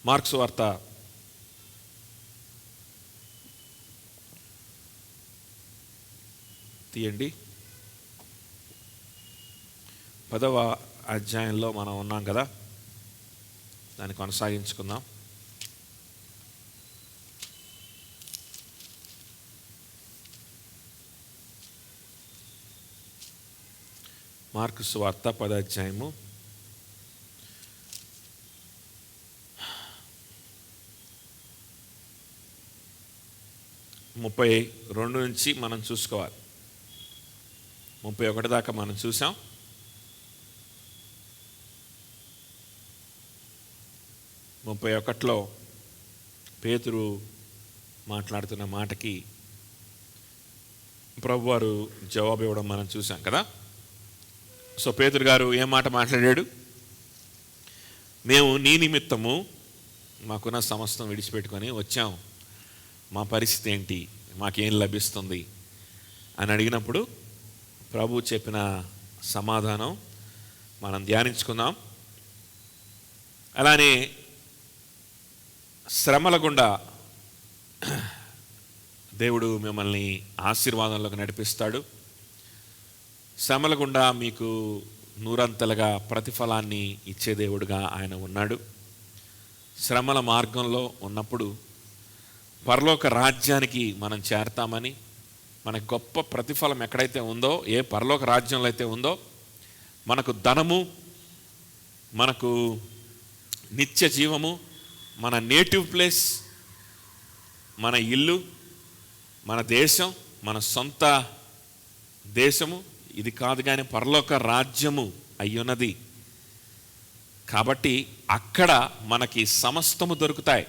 Mark సువార్త 10వ అధ్యాయంలో మనం ఉన్నాం కదా, దాన్ని కొనసాగించుకుందాం. మార్కు సువార్త 10వ అధ్యాయము 32 నుంచి మనం చూసుకోవాలి. 31 దాకా మనం చూసాం. ముప్పై ఒకటిలో పేతురు మాట్లాడుతున్న మాటకి ప్రభువారు జవాబు ఇవ్వడం మనం చూసాం కదా. సో పేతురు గారు ఏం మాట మాట్లాడాడు? మేము నీ నిమిత్తము మాకున్న సమస్తం విడిచిపెట్టుకొని వచ్చాం, మా పరిస్థితి ఏంటి, మాకేం లభిస్తుంది అని అడిగినప్పుడు ప్రభు చెప్పిన సమాధానం మనం ధ్యానించుకుందాం. అలానే శ్రమల గుండా దేవుడు మిమ్మల్ని ఆశీర్వాదంలోకి నడిపిస్తాడు. శ్రమల గుండా మీకు నూరంతలుగా ప్రతిఫలాన్ని ఇచ్చే దేవుడుగా ఆయన ఉన్నాడు. శ్రమల మార్గంలో ఉన్నప్పుడు పరలోక రాజ్యానికి మనం చేరతామని, మనకు గొప్ప ప్రతిఫలం ఎక్కడైతే ఉందో, ఏ పరలోక రాజ్యంలో అయితే ఉందో, మనకు ధనము, మనకు నిత్య జీవము, మన నేటివ్ ప్లేస్, మన ఇల్లు, మన దేశం, మన సొంత దేశము ఇది కాదు, కానీ పరలోక రాజ్యము అయ్యున్నది. కాబట్టి అక్కడ మనకి సమస్తము దొరుకుతాయి.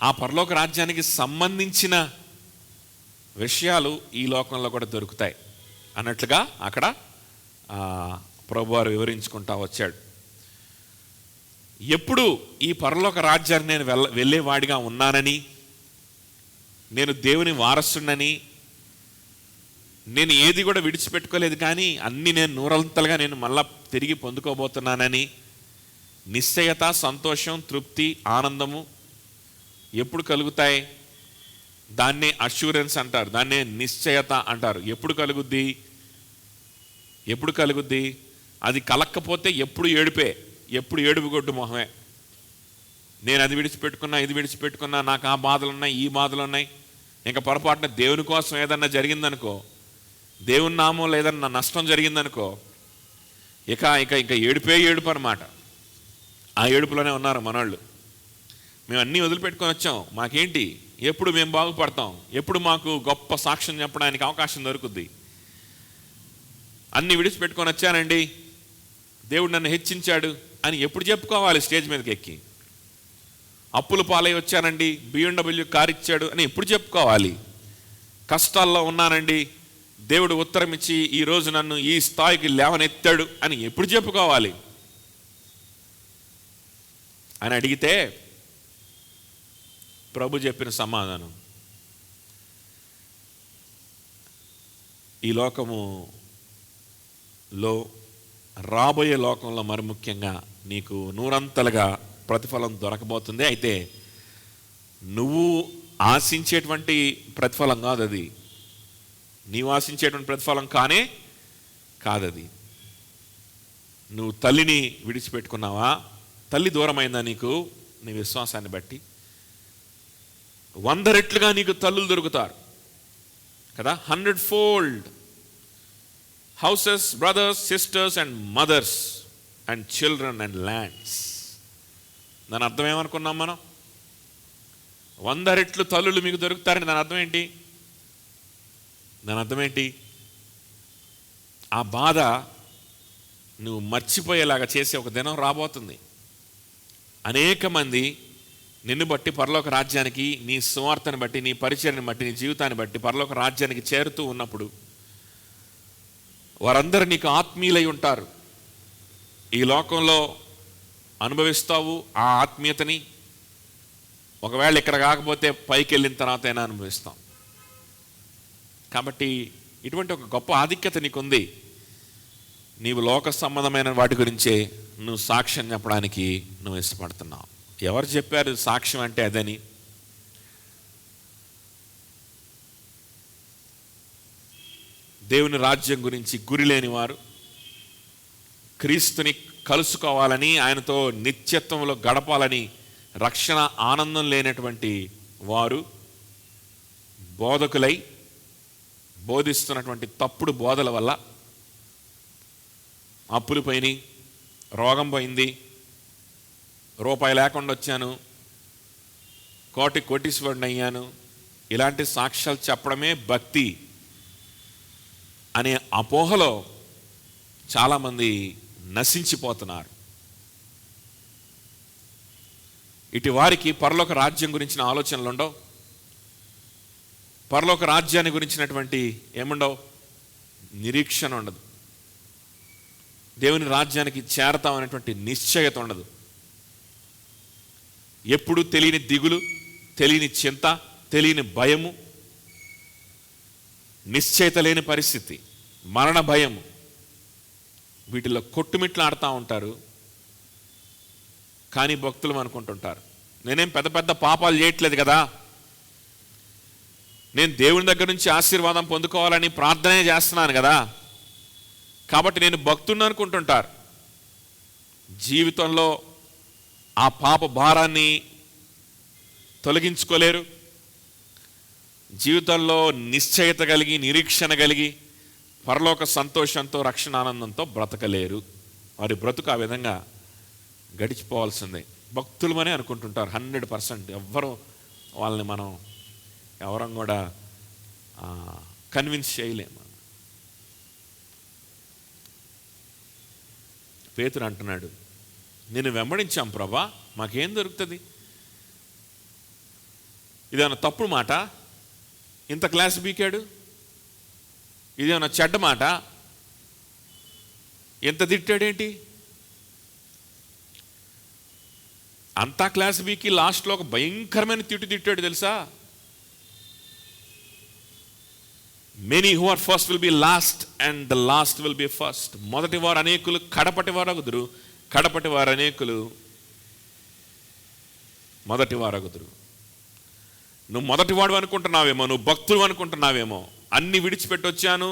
ఆ పరలోక రాజ్యానికి సంబంధించిన విషయాలు ఈ లోకంలో కూడా దొరుకుతాయి అన్నట్లుగా అక్కడ ప్రభువారు వివరించుకుంటా వచ్చాడు. ఎప్పుడు ఈ పరలోక రాజ్యాన్ని నేను వెళ్ళేవాడిగా ఉన్నానని, నేను దేవుని వారసుడినని, నేను ఏది కూడా విడిచిపెట్టుకోలేదు, కానీ అన్నీ నేను నూరంతలుగా నేను మళ్ళా తిరిగి పొందుకోబోతున్నానని నిశ్చయత, సంతోషం, తృప్తి, ఆనందము ఎప్పుడు కలుగుతాయి? దాన్నే అష్యూరెన్స్ అంటారు, దాన్నే నిశ్చయత అంటారు. ఎప్పుడు కలుగుద్ది? అది కలక్కపోతే ఎప్పుడు ఏడుపే, ఎప్పుడు ఏడుపు కొట్టు మొహమే. నేను అది విడిచిపెట్టుకున్నా, ఇది విడిచిపెట్టుకున్నా, నాకు ఆ బాధలు ఉన్నాయి, ఈ బాధలు ఉన్నాయి. ఇంకా పొరపాటున దేవుని కోసం ఏదన్నా జరిగిందనుకో, దేవుని నామం లేదన్నా నష్టం జరిగిందనుకో, ఇక ఏడుపు అన్నమాట. ఆ ఏడుపులోనే ఉన్నారు మనోళ్ళు. మేము అన్నీ వదిలిపెట్టుకొని వచ్చాం, మాకేంటి, ఎప్పుడు మేము బాగుపడతాం, ఎప్పుడు మాకు గొప్ప సాక్ష్యం చెప్పడానికి అవకాశం దొరుకుద్ది, అన్నీ విడిచిపెట్టుకొని వచ్చానండి, దేవుడు నన్ను హెచ్చించాడు అని ఎప్పుడు చెప్పుకోవాలి స్టేజ్ మీదకి ఎక్కి? అప్పుల పాలై వచ్చానండి, BMW కారు ఇచ్చాడు అని ఎప్పుడు చెప్పుకోవాలి? కష్టాల్లో ఉన్నానండి, దేవుడు ఉత్తరం ఇచ్చి ఈరోజు నన్ను ఈ స్థాయికి లేవనెత్తాడు అని ఎప్పుడు చెప్పుకోవాలి అని అడిగితే ప్రభు చెప్పిన సమాధానం, ఈ లోకములో రాబోయే లోకంలో మరి ముఖ్యంగా నీకు నూరంతలుగా ప్రతిఫలం దొరకబోతుంది. అయితే నువ్వు ఆశించేటువంటి ప్రతిఫలం కాదు అది, నీవు ఆశించేటువంటి ప్రతిఫలం కాదది. నువ్వు తల్లిని విడిచిపెట్టుకున్నావా, తల్లి దూరమైందా నీకు, నీ విశ్వాసాన్ని బట్టి 100 రెట్లుగా నీకు తల్లులు దొరుకుతారు కదా, 100-fold. Houses, brothers, sisters and mothers and children and lands. దాని అర్థం ఏమనుకున్నాం మనం? 100 రెట్లు తల్లులు మీకు దొరుకుతారని దాని అర్థం ఏంటి? ఆ బాధ నువ్వు మర్చిపోయేలాగా చేసే ఒక దినం రాబోతుంది. అనేక మంది నిన్ను బట్టి పరలోక రాజ్యానికి, నీ సువార్తను బట్టి, నీ పరిచర్ని బట్టి, నీ జీవితాన్ని బట్టి పరలోక రాజ్యానికి చేరుతూ ఉన్నప్పుడు వారందరూ నీకు ఆత్మీయులై ఉంటారు. ఈ లోకంలో అనుభవిస్తావు ఆ ఆత్మీయతని, ఒకవేళ ఇక్కడ కాకపోతే పైకి వెళ్ళిన తర్వాత అయినా అనుభవిస్తాం. కాబట్టి ఇటువంటి ఒక గొప్ప ఆధిక్యత నీకుంది. నీవు లోక సంబంధమైన వాటి గురించే నువ్వు సాక్ష్యం చెప్పడానికి నువ్వు ఇష్టపడుతున్నావు. ఎవరు చెప్పారు సాక్ష్యం అంటే అదని? దేవుని రాజ్యం గురించి గురి లేని వారు, క్రీస్తుని కలుసుకోవాలని, ఆయనతో నిత్యత్వంలో గడపాలని రక్షణ ఆనందం లేనటువంటి వారు బోధకులై బోధిస్తున్నటువంటి తప్పుడు బోధల వల్ల అప్పులు పోయినాయి, రోగం పోయింది, రూపాయి లేకుండా వచ్చాను, కోటీశ్వరుని అయ్యాను, ఇలాంటి సాక్ష్యాలు చెప్పడమే భక్తి అనే అపోహలో చాలామంది నశించిపోతున్నారు. ఇటు వారికి పరలోక రాజ్యం గురించిన ఆలోచనలు ఉండవు, పరలోక రాజ్యాన్ని గురించినటువంటి ఏముండవు, నిరీక్షణ ఉండదు, దేవుని రాజ్యానికి చేరతామనేటువంటి నిశ్చయత ఉండదు. ఎప్పుడు తెలియని దిగులు, తెలియని చింత, తెలియని భయము, నిశ్చయత లేని పరిస్థితి, మరణ భయము, వీటిలో కొట్టుమిట్లాడుతూ ఉంటారు. కానీ భక్తులు అనుకుంటుంటారు, నేనేం పెద్ద పెద్ద పాపాలు చేయట్లేదు కదా, నేను దేవుని దగ్గర నుంచి ఆశీర్వాదం పొందుకోవాలని ప్రార్థనే చేస్తున్నాను కదా, కాబట్టి నేను భక్తుడిని అనుకుంటుంటారు. జీవితంలో ఆ పాప భారాన్ని తొలగించుకోలేరు, జీవితంలో నిశ్చయత కలిగి, నిరీక్షణ కలిగి, పరలోక సంతోషంతో, రక్షణ ఆనందంతో బ్రతకలేరు. వారి బ్రతుకు ఆ విధంగా గడిచిపోవాల్సిందే. భక్తులమనే అనుకుంటుంటారు 100%. ఎవ్వరు వాళ్ళని మనం ఎవరం కూడా కన్విన్స్ చేయలేము. పేతురు అంటున్నాడు, నేను వెంబడించాం ప్రభా, మాకేం దొరుకుతుంది? ఇదేమన్నా తప్పుడు మాట? ఇంత క్లాస్ బీకాడు, ఇదేమన్నా చెడ్డ మాట? ఎంత తిట్టాడేంటి? అంతా క్లాస్ బీకి లాస్ట్లో ఒక భయంకరమైన తిట్టాడు తెలుసా? Many who are first will be last and the last will be first. మొదటి వారు అనేకులు కడపటి వారు అగుదురు, కడపటి వారు అనేకులు మొదటి వారు అగుదురు. నువ్వు మొదటివాడు అనుకుంటున్నావేమో, నువ్వు భక్తులు అనుకుంటున్నావేమో, అన్ని విడిచిపెట్టి వచ్చాను,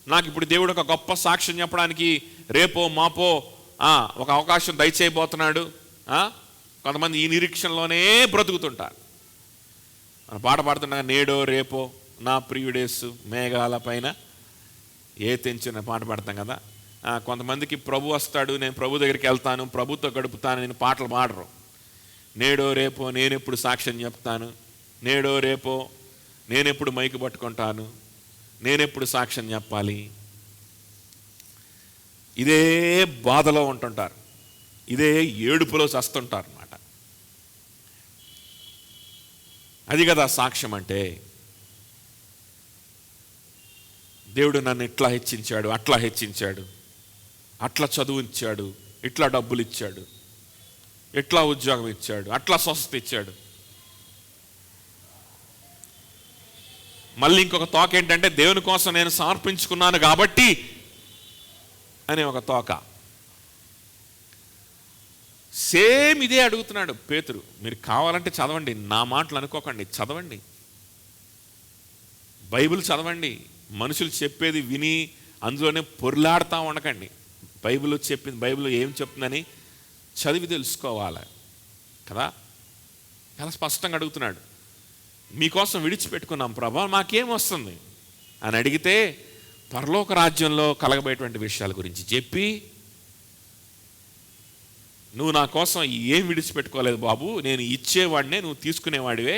నాకు ఇప్పుడు దేవుడు ఒక గొప్ప సాక్ష్యం చెప్పడానికి రేపో మాపో ఒక అవకాశం దయచేయబోతున్నాడు. కొంతమంది ఈ నిరీక్షణలోనే బ్రతుకుతుంటారు. మన పాట పాడుతున్నా, నేడో రేపో నా ప్రియుడేసు మేఘాల పైన ఏ తెంచిన పాట పాడతాం కదా. కొంతమందికి ప్రభు వస్తాడు, నేను ప్రభు దగ్గరికి వెళ్తాను, ప్రభుతో గడుపుతాను, నేను పాటలు పాడరు. నేడో రేపో నేనెప్పుడు సాక్ష్యం చెప్తాను, నేడో రేపో నేనెప్పుడు మైకు పట్టుకుంటాను, నేనెప్పుడు సాక్ష్యం చెప్పాలి, ఇదే బాధలో ఉంటుంటారు, ఇదే ఏడుపులో చస్తుంటారు అన్నమాట. అది కదా సాక్ష్యం అంటే. దేవుడు నన్ను ఇట్లా హెచ్చించాడు, అట్లా హెచ్చించాడు, అట్లా చదువు ఇచ్చాడు, ఇట్లా డబ్బులు ఇచ్చాడు, ఇట్లా ఉద్యోగం ఇచ్చాడు, అట్లా స్వస్థత ఇచ్చాడు. మళ్ళీ ఇంకొక తోక ఏంటంటే, దేవుని కోసం నేను సమర్పించుకున్నాను కాబట్టి అనే ఒక తోక. సేమ్ ఇదే అడుగుతున్నాడు పేతురు. మీరు కావాలంటే చదవండి, నా మాటలు అనుకోకండి, చదవండి, బైబిల్ చదవండి, మనుషులు చెప్పేది విని అందులోనే పొర్లాడుతూ ఉండకండి. బైబిల్ ఏం చెప్తుందని చదివి తెలుసుకోవాలి కదా. చాలా స్పష్టంగా అడుగుతున్నాడు, మీకోసం విడిచిపెట్టుకున్నాం ప్రభా, మాకేం వస్తుంది అని అడిగితే పరలోక రాజ్యంలో కలగబోయేటువంటి విషయాల గురించి చెప్పి, నువ్వు నా కోసం ఏం విడిచిపెట్టుకోలేదు బాబు, నేను ఇచ్చేవాడినే, నువ్వు తీసుకునేవాడివే,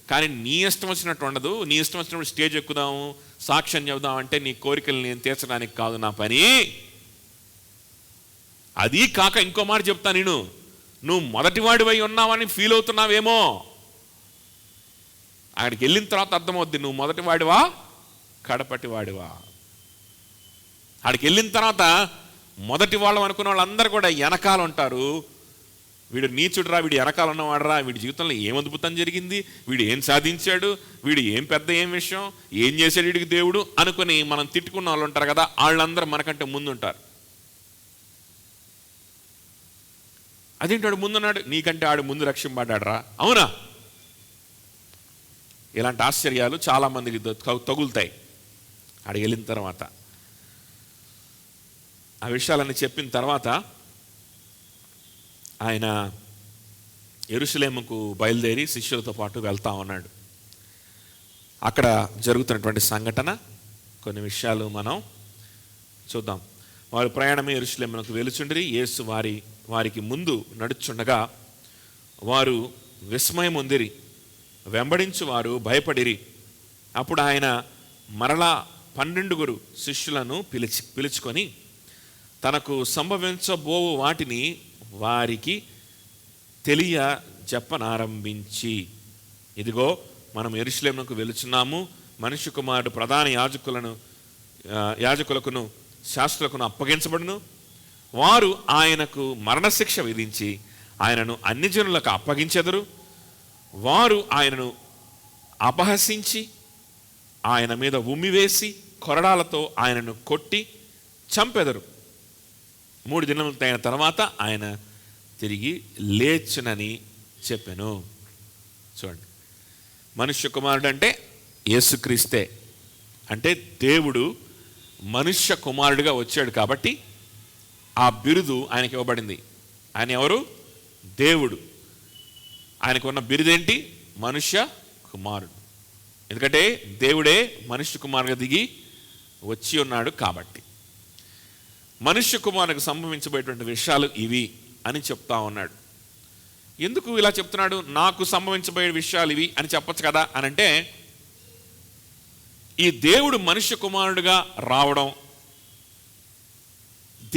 కానీ నీ ఇష్టం వచ్చినట్టు ఉండదు, నీ ఇష్టం వచ్చినప్పుడు స్టేజ్ ఎక్కుదాము, సాక్ష్యం చెబుదాం అంటే నీ కోరికలు నేను తీర్చడానికి కాదు నా పని. అది కాక ఇంకో మాట చెప్తా, నువ్వు మొదటివాడివై ఉన్నావని ఫీల్ అవుతున్నావేమో, అక్కడికి వెళ్ళిన తర్వాత అర్థమవుద్ది నువ్వు మొదటివాడివా కడపటివాడివా. అక్కడికి వెళ్ళిన తర్వాత మొదటి వాళ్ళం అనుకున్న వాళ్ళందరూ కూడా వెనకాల ఉంటారు. వీడు నీచుడురా, వీడు వెనకాల ఉన్నవాడరా, వీడి జీవితంలో ఏం అద్భుతం జరిగింది, వీడు ఏం సాధించాడు, వీడు ఏం పెద్ద ఏం విషయం, ఏం చేశాడు వీడికి దేవుడు అనుకుని మనం తిట్టుకున్న వాళ్ళు ఉంటారు కదా, వాళ్ళందరూ మనకంటే ముందు ఉంటారు. అదేంటి వాడు ముందున్నాడు, నీకంటే ఆడు ముందు రక్షింపడ్డాడు రా, అవునా? ఇలాంటి ఆశ్చర్యాలు చాలామందికి తగులుతాయి. ఆడికి వెళ్ళిన తర్వాత ఆ విషయాలన్నీ చెప్పిన తర్వాత ఆయన యెరూషలేముకు బయలుదేరి శిష్యులతో పాటు వెళ్తా ఉన్నాడు. అక్కడ జరుగుతున్నటువంటి సంఘటన, కొన్ని విషయాలు మనం చూద్దాం. వారు ప్రయాణమే యెరూషలేమునకు వెలుచుండిరి. యేసు వారికి ముందు నడుచుండగా వారు విస్మయం పొందిరి, వెంబడించు వారు భయపడిరి. అప్పుడు ఆయన మరలా 12 శిష్యులను పిలుచుకొని తనకు సంభవించబోవు వాటిని వారికి చెప్పనారంభించి, ఇదిగో మనం యెరూషలేమునకు వెలుచున్నాము, మనుష్య కుమారుడు ప్రధాన యాజకులకును శాస్త్రులకును అప్పగించబడును. వారు ఆయనకు మరణశిక్ష విధించి ఆయనను అన్ని జనులకు అప్పగించెదరు. వారు ఆయనను అపహసించి ఆయన మీద ఉమ్మివేసి కొరడాలతో ఆయనను కొట్టి చంపెదరు. 3 దినములైన తర్వాత ఆయన తిరిగి లేచునని చెప్పాను. చూడండి, మనుష్య కుమారుడు అంటే యేసుక్రీస్తే. అంటే దేవుడు మనుష్య కుమారుడిగా వచ్చాడు కాబట్టి ఆ బిరుదు ఆయనకి ఇవ్వబడింది. ఆయన ఎవరు? దేవుడు. ఆయనకు ఉన్న బిరుదేంటి? మనుష్య కుమారుడు. ఎందుకంటే దేవుడే మనుష్య కుమారుడిగా దిగి వచ్చి ఉన్నాడు కాబట్టి. మనుష్య కుమారునికి సంభవించబోయేటువంటి విషయాలు ఇవి అని చెప్తా ఉన్నాడు. ఎందుకు ఇలా చెప్తున్నాడు? నాకు సంభవించబోయే విషయాలు ఇవి అని చెప్పచ్చు కదా అని అంటే, ఈ దేవుడు మనుష్య కుమారుడుగా రావడం,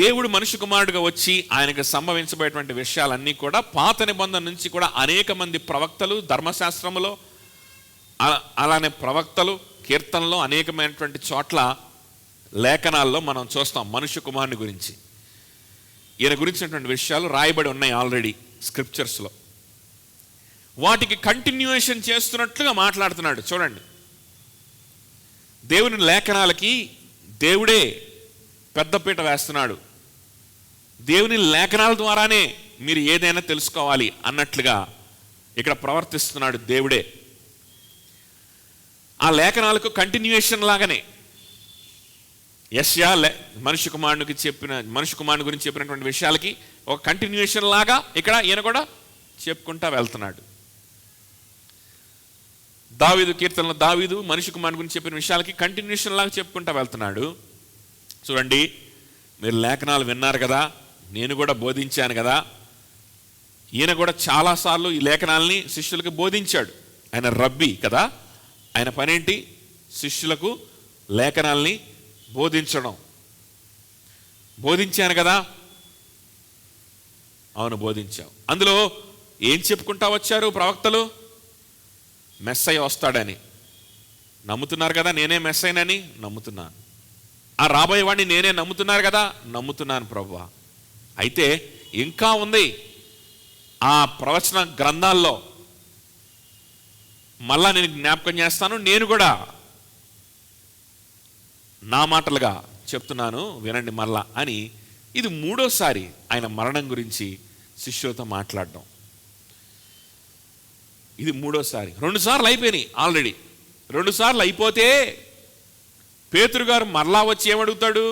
దేవుడు మనుష్య కుమారుడుగా వచ్చి ఆయనకు సంభవించబోయేటువంటి విషయాలన్నీ కూడా పాత నిబంధన నుంచి కూడా అనేక మంది ప్రవక్తలు ధర్మశాస్త్రములో, అలానే ప్రవక్తలు కీర్తనలో, అనేకమైనటువంటి చోట్ల లేఖనాల్లో మనం చూస్తాం మనుష్య కుమారుని గురించి. ఈయన గురించినటువంటి విషయాలు రాయబడి ఉన్నాయి ఆల్రెడీ స్క్రిప్చర్స్లో. వాటికి కంటిన్యూయేషన్ చేస్తున్నట్లుగా మాట్లాడుతున్నాడు. చూడండి, దేవుని లేఖనాలకి దేవుడే పెద్దపీట వేస్తున్నాడు. దేవుని లేఖనాల ద్వారానే మీరు ఏదైనా తెలుసుకోవాలి అన్నట్లుగా ఇక్కడ ప్రవర్తిస్తున్నాడు దేవుడే. ఆ లేఖనాలకు కంటిన్యూయేషన్ లాగానే యెషయా మనుష్య కుమారుని గురించి చెప్పినటువంటి విషయాలకి ఒక కంటిన్యూయేషన్ లాగా ఇక్కడ ఈయన కూడా చెప్పుకుంటా వెళ్తున్నాడు. దావీదు కీర్తనలో దావీదు మనుష్య కుమారుని గురించి చెప్పిన విషయాలకి కంటిన్యూషన్ లాగా చెప్పుకుంటా వెళ్తున్నాడు. చూడండి, మీరు లేఖనాలు విన్నారు కదా, నేను కూడా బోధించాను కదా. ఈయన కూడా చాలాసార్లు ఈ లేఖనాలని శిష్యులకు బోధించాడు. ఆయన రబ్బీ కదా, ఆయన పనేంటి? శిష్యులకు లేఖనాల్ని బోధించడం. బోధించాను కదా, అవును బోధించావు. అందులో ఏం చెప్పుకుంటా వచ్చారు ప్రవక్తలు? మెస్సయ్య వస్తాడని నమ్ముతున్నారు కదా, నేనే మెస్సయ్యనని నమ్ముతున్నాను. ఆ రాబోయేవాడిని నేనే నమ్ముతున్నారు కదా, నమ్ముతున్నాను ప్రభువా. అయితే ఇంకా ఉంది ఆ ప్రవచన గ్రంథాల్లో, మళ్ళా నేను జ్ఞాపకం చేస్తాను, నేను కూడా నా మాటలుగా చెప్తున్నాను వినండి మళ్ళా అని. ఇది 3వసారి ఆయన మరణం గురించి శిష్యులతో మాట్లాడడం. ఇది 3వసారి. 2 సార్లు అయిపోయినాయి ఆల్రెడీ. 2 సార్లు అయిపోతే పేతురు గారు మరలా వచ్చి ఏమడుగుతాడు?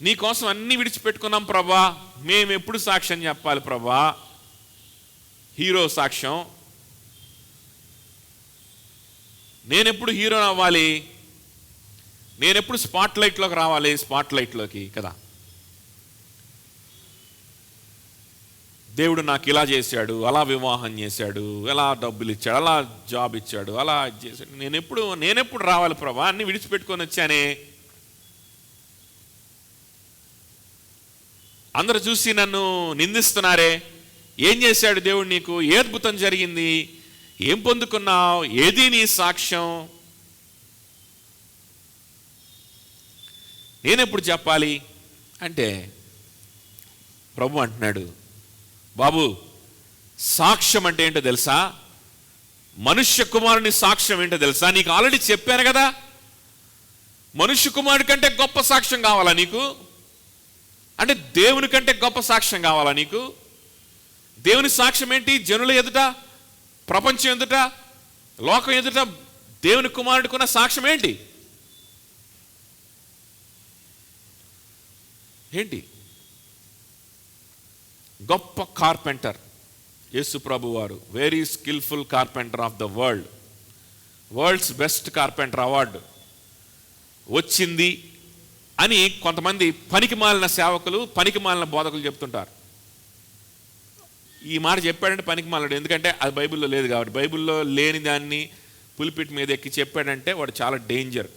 నీకోసం అన్నీ విడిచిపెట్టుకున్నాం ప్రభా, మేము ఎప్పుడు సాక్ష్యం చెప్పాలి ప్రభా? హీరో సాక్ష్యం, నేనెప్పుడు హీరో అవ్వాలి? నేనెప్పుడు స్పాట్ లైట్లోకి రావాలి? స్పాట్ లైట్లోకి కదా. దేవుడు నాకు ఇలా చేశాడు, అలా వివాహం చేశాడు, ఎలా డబ్బులు ఇచ్చాడు, అలా జాబ్ ఇచ్చాడు, అలా చేశాడు. నేనెప్పుడు రావాలి ప్రభా? అన్ని విడిచిపెట్టుకొని వచ్చానే. అందరూ చూసి నన్ను నిందిస్తున్నారే. ఏం చేశాడు దేవుడు నీకు? ఏ అద్భుతం జరిగింది? ఏం పొందుకున్నావు? ఏది నీ సాక్ష్యం? నేనెప్పుడు చెప్పాలి అంటే ప్రభు అంటున్నాడు, బాబు సాక్ష్యం అంటే ఏంటో తెలుసా? మనుష్య కుమారుని సాక్ష్యం ఏంటో తెలుసా? నీకు ఆల్రెడీ చెప్పాను కదా. మనుష్య కుమారుడి కంటే గొప్ప సాక్ష్యం కావాలా నీకు? అంటే దేవుని కంటే గొప్ప సాక్ష్యం కావాలా నీకు? దేవుని సాక్ష్యం ఏంటి? జనుల ఎదుట, ప్రపంచం ఎదుట, లోకం ఎదుట దేవుని కుమారుడికున్న సాక్ష్యం ఏంటి? ఏంటి? గొప్ప కార్పెంటర్ యేసు ప్రభు వారు, very skilful carpenter of the world, world's best carpenter award వచ్చింది అని కొంతమంది పనికి మాలిన సేవకులు, పనికి మాలిన బోధకులు చెప్తుంటారు. ఈ మాట చెప్పాడంటే పనికి మాలినాడు, ఎందుకంటే అది బైబిల్లో లేదు కాబట్టి. బైబిల్లో లేని దాన్ని పులిపిట్ మీద ఎక్కి చెప్పాడంటే వాడు చాలా డేంజర్.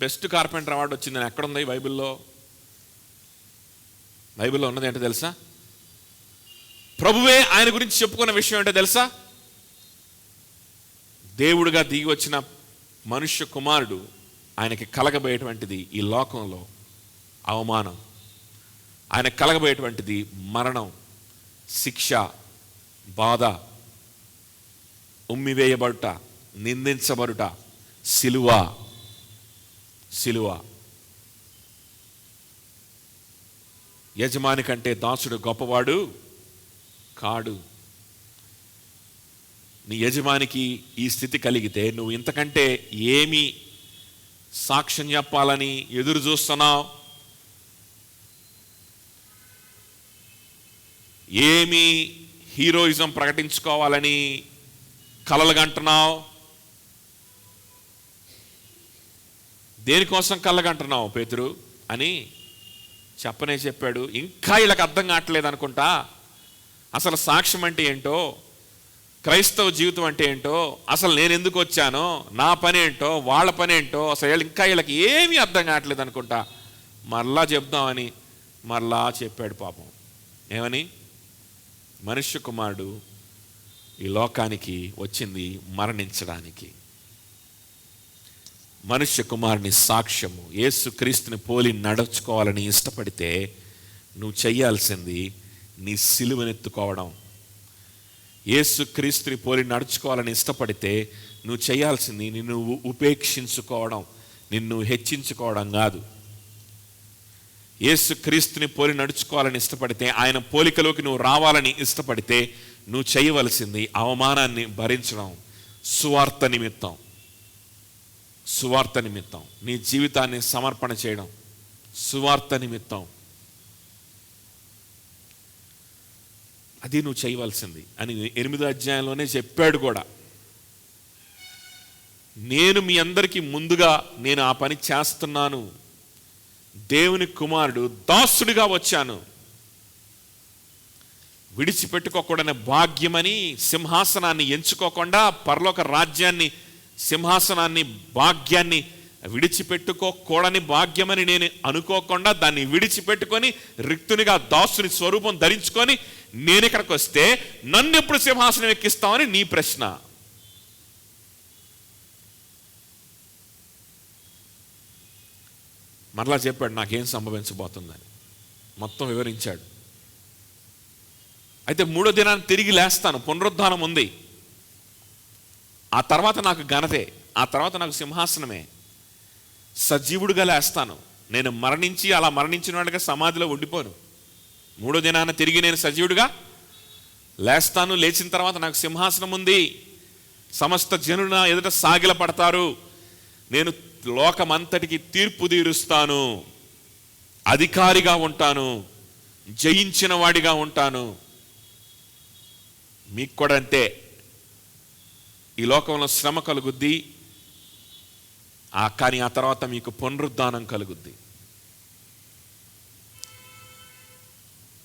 బెస్ట్ కార్పెంటర్ అవార్డు వచ్చిందని ఎక్కడుంది బైబిల్లో? బైబిల్లో ఉన్నది ఏంటో తెలుసా? ప్రభువే ఆయన గురించి చెప్పుకున్న విషయం ఏంటో తెలుసా? దేవుడుగా దిగి వచ్చిన మనుష్య కుమారుడు ఆయనకి కలగబోయేటువంటిది ఈ లోకంలో అవమానం, ఆయన కలగబోయేటువంటిది మరణం, శిక్ష, బాధ, ఉమ్మివేయబడుట, నిందించబడుట, సిలువ. యజమాని కంటే దాసుడు గొప్పవాడు కాడు. నీ యజమానికి ఈ స్థితి కలిగితే నువ్వు ఇంతకంటే ఏమి సాక్ష్యం చెప్పాలని ఎదురు చూస్తున్నావు? ఏమి హీరోయిజం ప్రకటించుకోవాలని కలలుగంటున్నావు? దేనికోసం కలగంటున్నావు పేతురు అని చెప్పనే చెప్పాడు. ఇంకా వీళ్ళకి అర్థం కావట్లేదు అనుకుంటా అసలు సాక్ష్యం అంటే ఏంటో, క్రైస్తవ జీవితం అంటే ఏంటో, అసలు నేను ఎందుకు వచ్చానో, నా పని ఏంటో, వాళ్ళ పని ఏంటో, అసలు ఇంకా వీళ్ళకి ఏమీ అర్థం కావట్లేదు అనుకుంటా. మరలా చెప్దామని మరలా చెప్పాడు పాపం. ఏమని? మనుష్య కుమారుడు ఈ లోకానికి వచ్చింది మరణించడానికి. మనుష్య కుమారుని సాక్ష్యము, యేసుక్రీస్తుని పోలి నడుచుకోవాలని ఇష్టపడితే నువ్వు చెయ్యాల్సింది నీ సిలువనెత్తుకోవడం. యేసుక్రీస్తుని పోలి నడుచుకోవాలని ఇష్టపడితే నువ్వు చేయాల్సింది నిన్ను ఉపేక్షించుకోవడం, నిన్ను హెచ్చించుకోవడం కాదు. యేసుక్రీస్తుని పోలి నడుచుకోవాలని ఇష్టపడితే, ఆయన పోలికలోకి నువ్వు రావాలని ఇష్టపడితే నువ్వు చేయవలసింది అవమానాన్ని భరించడం, సువార్త నిమిత్తం నీ జీవితాన్ని సమర్పణ చేయడం, సువార్త నిమిత్తం. అది నువ్వు చేయవలసింది అని 8వ అధ్యాయంలోనే చెప్పాడు కూడా. నేను మీ అందరికీ ముందుగా నేను ఆ పని చేస్తున్నాను. దేవుని కుమారుడు దాసుడిగా వచ్చాను. విడిచిపెట్టుకోకూడని భాగ్యమని సింహాసనాన్ని ఎంచుకోకుండా, పరలోక రాజ్యాన్ని, సింహాసనాన్ని, భాగ్యాన్ని విడిచిపెట్టుకోకూడని భాగ్యమని నేను అనుకోకుండా దాన్ని విడిచిపెట్టుకొని రిక్తునిగా దాసుని స్వరూపం ధరించుకొని నేను ఇక్కడికి వస్తే నన్ను ఎప్పుడు సింహాసనం ఎక్కిస్తామని నీ ప్రశ్న. మరలా చెప్పాడు నాకేం సంభవించబోతుందని, మొత్తం వివరించాడు. అయితే 3వ దినాన్ని తిరిగి లేస్తాను, పునరుద్ధానం ఉంది. ఆ తర్వాత నాకు ఘనతే, ఆ తర్వాత నాకు సింహాసనమే. సజీవుడిగా లేస్తాను. నేను మరణించి అలా మరణించిన వాడిగా సమాధిలో ఉండిపోను. 3వ దినాన తిరిగి నేను సజీవుడిగా లేస్తాను. లేచిన తర్వాత నాకు సింహాసనం ఉంది. సమస్త జనుల ఎదుట సాగిల పడతారు. నేను లోకమంతటికి తీర్పు తీరుస్తాను. అధికారిగా ఉంటాను, జయించిన వాడిగా ఉంటాను. మీకు కూడా అంతే. ఈ లోకంలో శ్రమ కలుగుద్ది, కానీ ఆ తర్వాత మీకు పునరుద్ధానం కలుగుద్ది.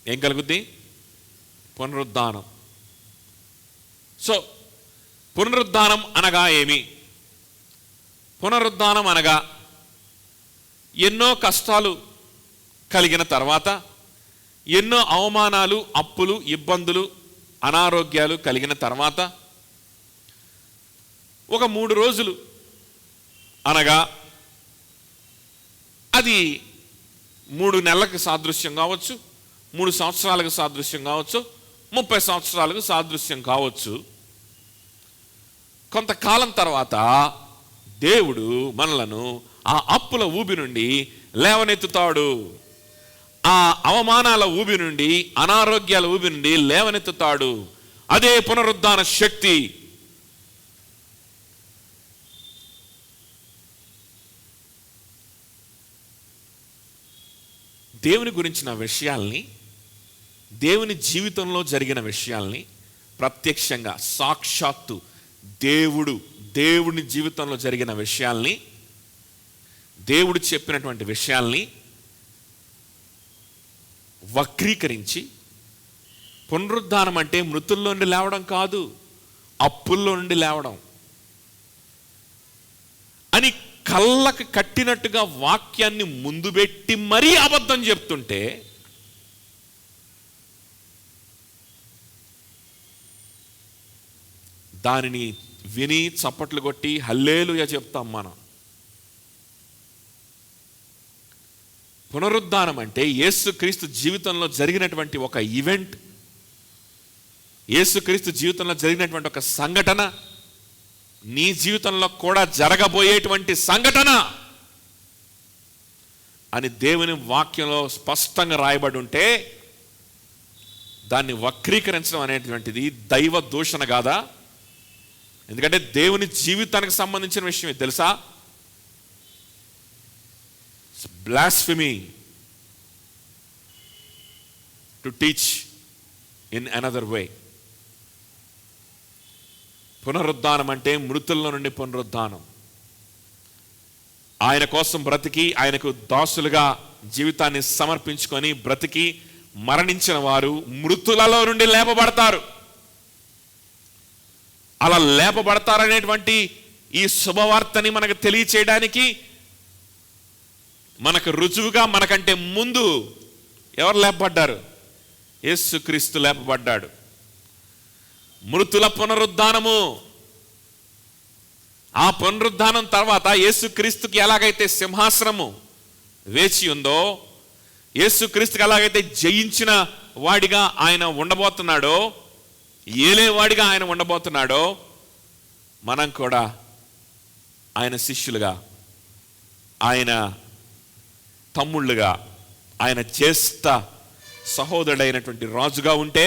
ఏం కలుగుద్ది? పునరుద్ధానం. సో పునరుద్ధానం అనగా ఏమి? పునరుద్ధానం అనగా ఎన్నో కష్టాలు కలిగిన తర్వాత, ఎన్నో అవమానాలు, అప్పులు, ఇబ్బందులు, అనారోగ్యాలు కలిగిన తర్వాత ఒక 3 రోజులు అనగా అది 3 నెలలకు సాదృశ్యం కావచ్చు, 3 సంవత్సరాలకు సాదృశ్యం కావచ్చు, 30 సంవత్సరాలకు సాదృశ్యం కావచ్చు. కొంతకాలం తర్వాత దేవుడు మనలను ఆ అప్పుల ఊబి నుండి లేవనెత్తుతాడు. ఆ అవమానాల ఊబి నుండి, అనారోగ్యాల ఊబి నుండి లేవనెత్తుతాడు. అదే పునరుద్ధాన శక్తి. దేవుని గురించిన విషయాల్ని, దేవుని జీవితంలో జరిగిన విషయాల్ని ప్రత్యక్షంగా సాక్షాత్తు దేవుని జీవితంలో జరిగిన విషయాల్ని, దేవుడు చెప్పినటువంటి విషయాల్ని వక్రీకరించి, పునరుద్ధానం అంటే మృతుల్లో నుండి లేవడం కాదు, అప్పుల్లో నుండి లేవడం అని కళ్ళకు కట్టినట్టుగా వాక్యాన్ని ముందు పెట్టి మరీ అబద్ధం చెప్తుంటే దానిని విని చప్పట్లు కొట్టి హల్లేలూయా చెప్తాం మనం. పునరుద్ధానం అంటే యేసుక్రీస్తు జీవితంలో జరిగినటువంటి ఒక ఈవెంట్, యేసుక్రీస్తు జీవితంలో జరిగినటువంటి ఒక సంఘటన, నీ జీవితంలో కూడా జరగబోయేటువంటి సంఘటన అని దేవుని వాక్యంలో స్పష్టంగా రాయబడి ఉంటే దాన్ని వక్రీకరించడం అనేటువంటిది దైవ దూషణ కాదా? ఎందుకంటే దేవుని జీవితానికి సంబంధించిన విషయం ఇది, తెలుసా? Blasphemy to teach in another way. పునరుద్ధానం అంటే మృతుల్లో నుండి పునరుద్ధానం. ఆయన కోసం బ్రతికి, ఆయనకు దాసులుగా జీవితాన్ని సమర్పించుకొని బ్రతికి మరణించిన వారు మృతులలో నుండి లేపబడతారు. అలా లేపబడతారనేటువంటి ఈ శుభవార్తని మనకు తెలియచేయడానికి మనకు రుజువుగా, మనకంటే ముందు ఎవరు లేపబడ్డారు? యేసుక్రీస్తు లేపబడ్డాడు. మృతుల పునరుద్ధానము. ఆ పునరుద్ధానం తర్వాత యేసుక్రీస్తుకి ఎలాగైతే సింహాసనము వేచి ఉందో, యేసుక్రీస్తుకి ఎలాగైతే జయించిన వాడిగా ఆయన ఉండబోతున్నాడో, ఏలేవాడిగా ఆయన ఉండబోతున్నాడో, మనం కూడా ఆయన శిష్యులుగా, ఆయన తమ్ముళ్ళుగా, ఆయన జ్యేష్ఠ సహోదరుడైనటువంటి రాజుగా ఉంటే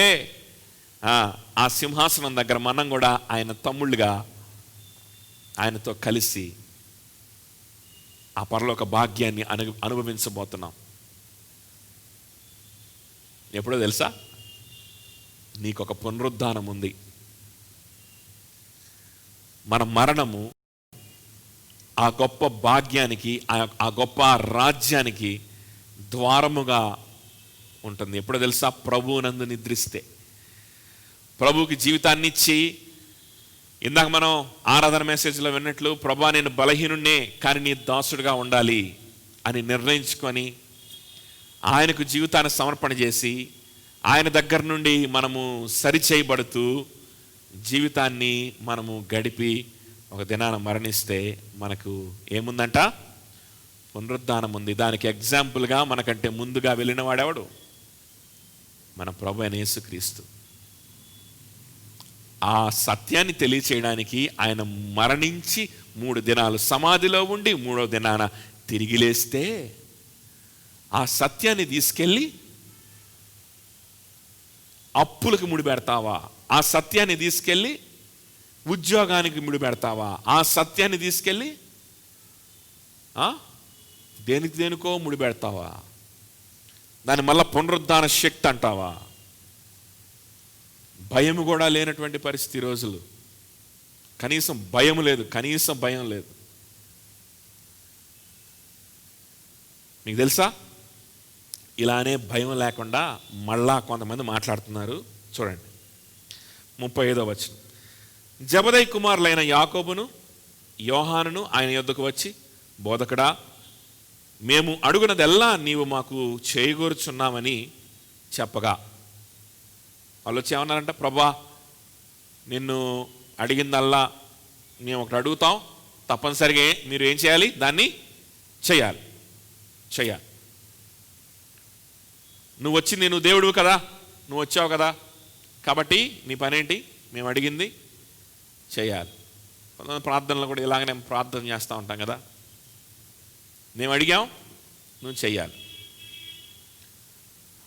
ఆ సింహాసనం దగ్గర మనం కూడా ఆయన తమ్ముళ్ళుగా ఆయనతో కలిసి ఆ పరలోక భాగ్యాన్ని అనుభవించబోతున్నాం. ఎప్పుడో తెలుసా? నీకొక పునరుద్ధానం ఉంది. మన మరణము ఆ గొప్ప భాగ్యానికి, ఆ గొప్ప రాజ్యానికి ద్వారముగా ఉంటుంది. ఎప్పుడో తెలుసా? ప్రభువునందు నిద్రిస్తే, ప్రభువుకి జీవితాన్ని ఇచ్చి, ఇందాక మనం ఆరాధన మెసేజ్లో విన్నట్లు, ప్రభువా నేను బలహీనున్నే కానీ నీ దాసుడుగా ఉండాలి అని నిర్ణయించుకొని ఆయనకు జీవితాన్ని సమర్పణ చేసి ఆయన దగ్గర నుండి మనము సరిచేయబడుతూ జీవితాన్ని మనము గడిపి ఒక దినాన మరణిస్తే మనకు ఏముందంట? పునరుద్ధానం ఉంది. దానికి ఎగ్జాంపుల్గా మనకంటే ముందుగా వెళ్ళిన వాడెవడు? మన ప్రభు అయిన యేసుక్రీస్తు. ఆ సత్యాన్ని తెలియచేయడానికి ఆయన మరణించి 3 దినాలు సమాధిలో ఉండి 3వ దినాన తిరిగి లేస్తే ఆ సత్యాన్ని తీసుకెళ్ళి అప్పులకు ముడిపెడతావా? ఆ సత్యాన్ని తీసుకెళ్ళి ఉద్యోగానికి ముడిపెడతావా? ఆ సత్యాన్ని తీసుకెళ్ళి దేనికో ముడిపెడతావా? దాన్ని మళ్ళా పునరుద్ధాన శక్తి అంటావా? భయం కూడా లేనటువంటి పరిస్థితి రోజులు. కనీసం భయం లేదు, కనీసం భయం లేదు. మీకు తెలుసా? ఇలానే భయం లేకుండా మళ్ళా కొంతమంది మాట్లాడుతున్నారు. చూడండి 35వ వచనం. జబదయి కుమారులైన యాకోబును యోహానును ఆయన యొద్దకు వచ్చి, బోధకుడా, మేము అడుగునదెల్లా నీవు మాకు చేయగోరుచున్నామని చెప్పగా, వాళ్ళు వచ్చి ఏమన్నారంట? ప్రభా, నిన్ను అడిగిందల్లా మేము ఒకటి అడుగుతాం, తప్పనిసరిగా మీరు ఏం చేయాలి? దాన్ని చేయాలి. నువ్వు వచ్చింది, నువ్వు దేవుడు కదా, నువ్వు వచ్చావు కదా, కాబట్టి నీ పనేంటి? మేము అడిగింది చేయాలి. కొంతమంది ప్రార్థనలు కూడా ఇలాగనే ప్రార్థన చేస్తూ ఉంటాం కదా. మేము అడిగాం, నువ్వు చెయ్యాలి.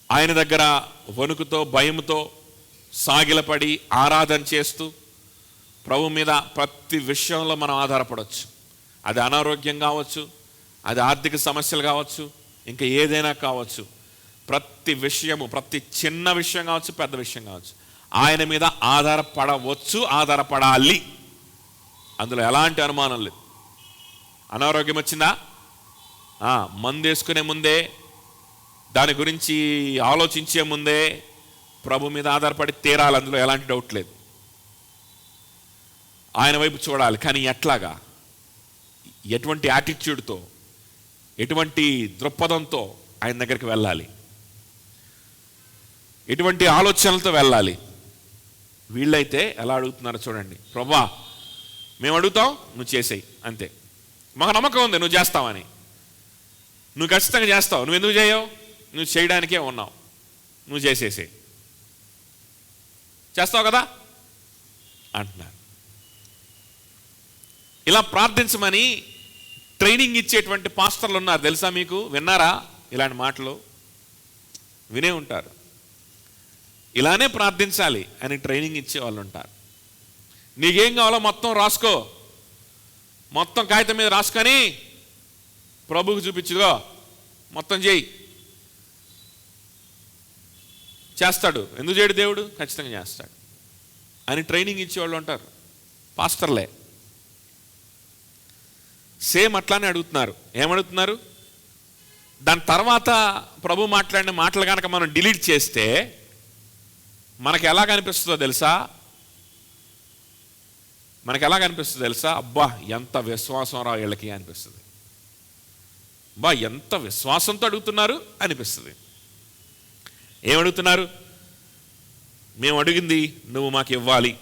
ఆయన దగ్గర వణుకుతో భయంతో సాగిలపడి ఆరాధన చేస్తూ ప్రభు మీద ప్రతి విషయంలో మనం ఆధారపడవచ్చు. అది అనారోగ్యం కావచ్చు, అది ఆర్థిక సమస్యలు కావచ్చు, ఇంకా ఏదైనా కావచ్చు. ప్రతి విషయము, ప్రతి చిన్న విషయం కావచ్చు, పెద్ద విషయం కావచ్చు, ఆయన మీద ఆధారపడవచ్చు, ఆధారపడాలి. అందులో ఎలాంటి అనుమానం లేదు. అనారోగ్యం వచ్చిందా, మందు వేసుకునే ముందే, దాని గురించి ఆలోచించే ముందే ప్రభు మీద ఆధారపడి తీరాలి. అందులో ఎలాంటి డౌట్ లేదు. ఆయన వైపు చూడాలి. కానీ ఎట్లాగా, ఎటువంటి యాటిట్యూడ్తో, ఎటువంటి దృక్పథంతో ఆయన దగ్గరికి వెళ్ళాలి, ఎటువంటి ఆలోచనలతో వెళ్ళాలి. వీళ్ళైతే ఎలా అడుగుతున్నారో చూడండి. ప్రభువా మేము అడుగుతాం, నువ్వు చేసేయి, అంతే. మాకు నమ్మకం ఉంది నువ్వు చేస్తావని. నువ్వు ఖచ్చితంగా చేస్తావు. నువ్వు ఎందుకు చేయవు? నువ్వు చేయడానికే ఉన్నావు, నువ్వు చేసేసేయి, చేస్తావు కదా అంటున్నారు. ఇలా ప్రార్థించమని ట్రైనింగ్ ఇచ్చేటువంటి పాస్టర్లు ఉన్నారు, తెలుసా మీకు? విన్నారా ఇలాంటి మాటలు? వినే ఉంటారు. ఇలానే ప్రార్థించాలి అని ట్రైనింగ్ ఇచ్చే వాళ్ళు ఉంటారు. నీకేం కావాలో మొత్తం రాసుకో, మొత్తం కాగితం మీద రాసుకొని ప్రభువుకు చూపించుకో, మొత్తం చేయి, చేస్తాడు. ఎందుకు చేయడు దేవుడు? ఖచ్చితంగా చేస్తాడు అని ట్రైనింగ్ ఇచ్చేవాళ్ళు ఉంటారు, పాస్టర్లే. సేమ్ అట్లానే అడుగుతున్నారు. ఏమడుగుతున్నారు? దాని తర్వాత ప్రభు మాట్లాడిన మాటలు కనుక మనం డిలీట్ చేస్తే మనకు ఎలా కనిపిస్తుందో తెలుసా? అబ్బా ఎంత విశ్వాసం రా వీళ్ళకి అనిపిస్తుంది. అబ్బా ఎంత విశ్వాసంతో అడుగుతున్నారు అనిపిస్తుంది. ఏమడుగుతున్నారు? మేము అడిగింది నువ్వు మాకు ఇవ్వాలి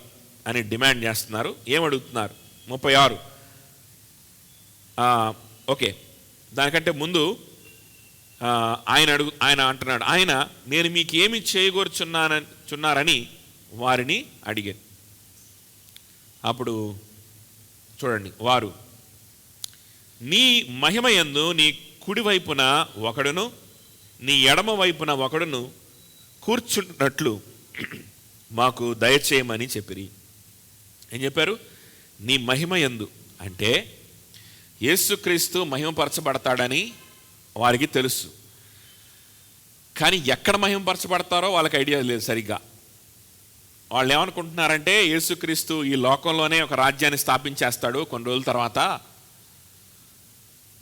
అని డిమాండ్ చేస్తున్నారు. ఏమడుగుతున్నారు? 36. ఓకే, దానికంటే ముందు ఆయన అంటున్నాడు, ఆయన నేను మీకు ఏమి చేయగోరుచున్నారని వారిని అడిగాను. అప్పుడు చూడండి, వారు నీ మహిమయందు నీ కుడి వైపున ఒకడును నీ ఎడమ వైపున ఒకడును కూర్చున్నట్లు మాకు దయచేయమని చెప్పిరి. ఏం చెప్పారు? నీ మహిమయందు అంటే యేసుక్రీస్తు మహిమపరచబడతాడని వారికి తెలుసు. కానీ ఎక్కడ మహిమపరచబడతారో వాళ్ళకి ఐడియా లేదు సరిగ్గా. వాళ్ళు ఏమనుకుంటున్నారంటే యేసుక్రీస్తు ఈ లోకంలోనే ఒక రాజ్యాన్ని స్థాపించేస్తాడు కొన్ని రోజుల తర్వాత,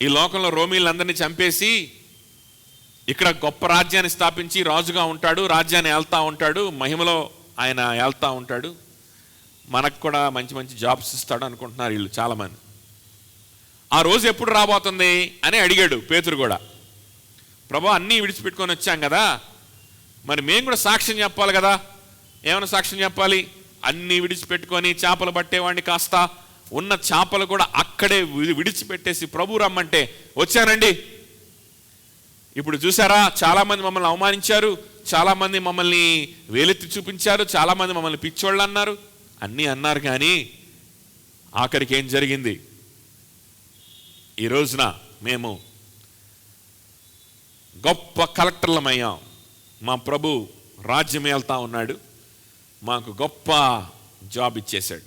ఈ లోకంలో రోమీలందరినీ చంపేసి ఇక్కడ గొప్ప రాజ్యాన్ని స్థాపించి రాజుగా ఉంటాడు, రాజ్యాన్ని ఏళ్తా ఉంటాడు, మహిమలో ఆయన ఏళ్తా ఉంటాడు, మనకు కూడా మంచి మంచి జాబ్స్ ఇస్తాడు అనుకుంటున్నారు వీళ్ళు చాలామంది. ఆ రోజు ఎప్పుడు రాబోతుంది అని అడిగాడు పేతురు కూడా. ప్రభు అన్నీ విడిచిపెట్టుకొని వచ్చాం కదా, మరి మేము కూడా సాక్ష్యం చెప్పాలి కదా. ఏమైనా సాక్ష్యం చెప్పాలి? అన్నీ విడిచిపెట్టుకొని చేపలు పట్టేవాడిని కాస్త ఉన్న చేపలు కూడా అక్కడే విడిచిపెట్టేసి ప్రభు రమ్మంటే వచ్చానండి. ఇప్పుడు చూసారా, చాలామంది మమ్మల్ని అవమానించారు, చాలామంది మమ్మల్ని వేలెత్తి చూపించారు, చాలామంది మమ్మల్ని పిచ్చోళ్ళు అన్నారు, అన్నీ అన్నారు. కానీ ఆఖరికి ఏం జరిగింది? ఈ రోజున మేము గొప్ప కలెక్టర్లమయ్యాం, మా ప్రభు రాజ్యం వెళ్తా ఉన్నాడు, మాకు గొప్ప జాబ్ ఇచ్చేశాడు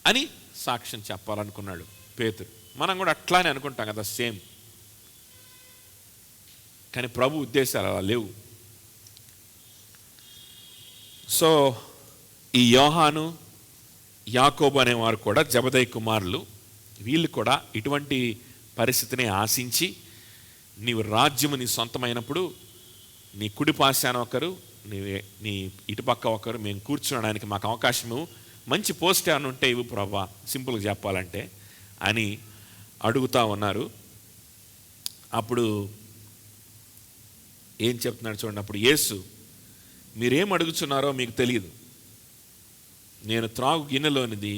అని సాక్ష్యం చెప్పాలనుకున్నాడు పేతురు. మనం కూడా అట్లానే అనుకుంటాం కదా, సేమ్. కానీ ప్రభు ఉద్దేశాలు అలా లేవు. సో ఈ యోహాను, యాకోబు అనేవారు కూడా జబదయి కుమారులు. వీళ్ళు కూడా ఇటువంటి పరిస్థితిని ఆశించి, నీవు రాజ్యము నీ సొంతమైనప్పుడు నీ కుడి పాశాన ఒకరు, నీ ఇటుపక్క ఒకరు, మేము కూర్చోడానికి మాకు అవకాశము, మంచి పోస్ట్ ఏమైనా ఉంటే ఇవి ప్రభా, సింపుల్గా చెప్పాలంటే అని అడుగుతూ ఉన్నారు. అప్పుడు ఏం చెప్తున్నాడు చూడండి. అప్పుడు యేసు, మీరేం అడుగుతున్నారో మీకు తెలియదు. నేను త్రాగు గిన్నెలోనిది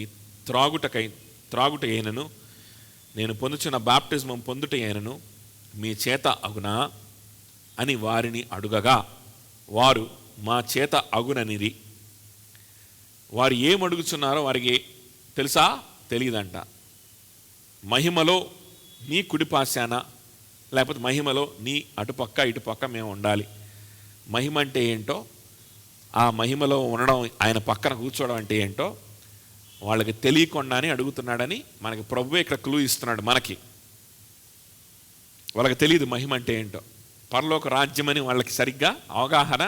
త్రాగుట అయినను, నేను పొందుచున్న బాప్టిజం పొందుట అయినను మీ చేత అగునా అని వారిని అడుగగా, వారు మా చేత అగుననిరి. వారు ఏం అడుగుతున్నారో వారికి తెలుసా? తెలియదంట. మహిమలో నీ కుడిపాశాన లేకపోతే మహిమలో నీ అటుపక్క ఇటుపక్క మేము ఉండాలి. మహిమ అంటే ఏంటో, ఆ మహిమలో ఉండడం, ఆయన పక్కన కూర్చోవడం అంటే ఏంటో వాళ్ళకి తెలియకుండానే అడుగుతున్నాడని మనకి ప్రభువే ఇక్కడ క్లూ ఇస్తున్నాడు. మనకి వాళ్ళకి తెలియదు మహిమ అంటే ఏంటో. పరలోక రాజ్యమని వాళ్ళకి సరిగ్గా అవగాహన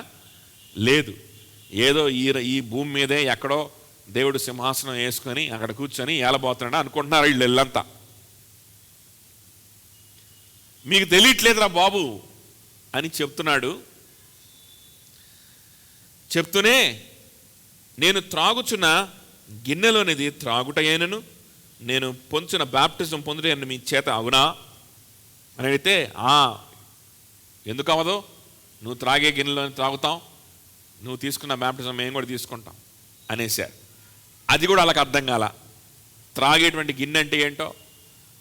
లేదు. ఏదో ఈ భూమి మీదే ఎక్కడో దేవుడు సింహాసనం వేసుకొని అక్కడ కూర్చొని ఏలబోతున్నాడు అనుకుంటున్నారు వీళ్ళంతా. మీకు తెలియట్లేదురా బాబు అని చెప్తున్నాడు. చెప్తూనే నేను త్రాగుచున్న గిన్నెలోనిది త్రాగుటయేనను, నేను పొందుచున్న బాప్టిజం పొందుటేనని మీ చేత అవునా అని అడిగితే, ఎందుకు అవ్వదు, నువ్వు త్రాగే గిన్నెలోని త్రాగుతాం, నువ్వు తీసుకున్న బాప్టిజం మేము కూడా తీసుకుంటాం అనేసారు. అది కూడా వాళ్ళకి అర్థం కాల. త్రాగేటువంటి గిన్నె అంటే ఏంటో,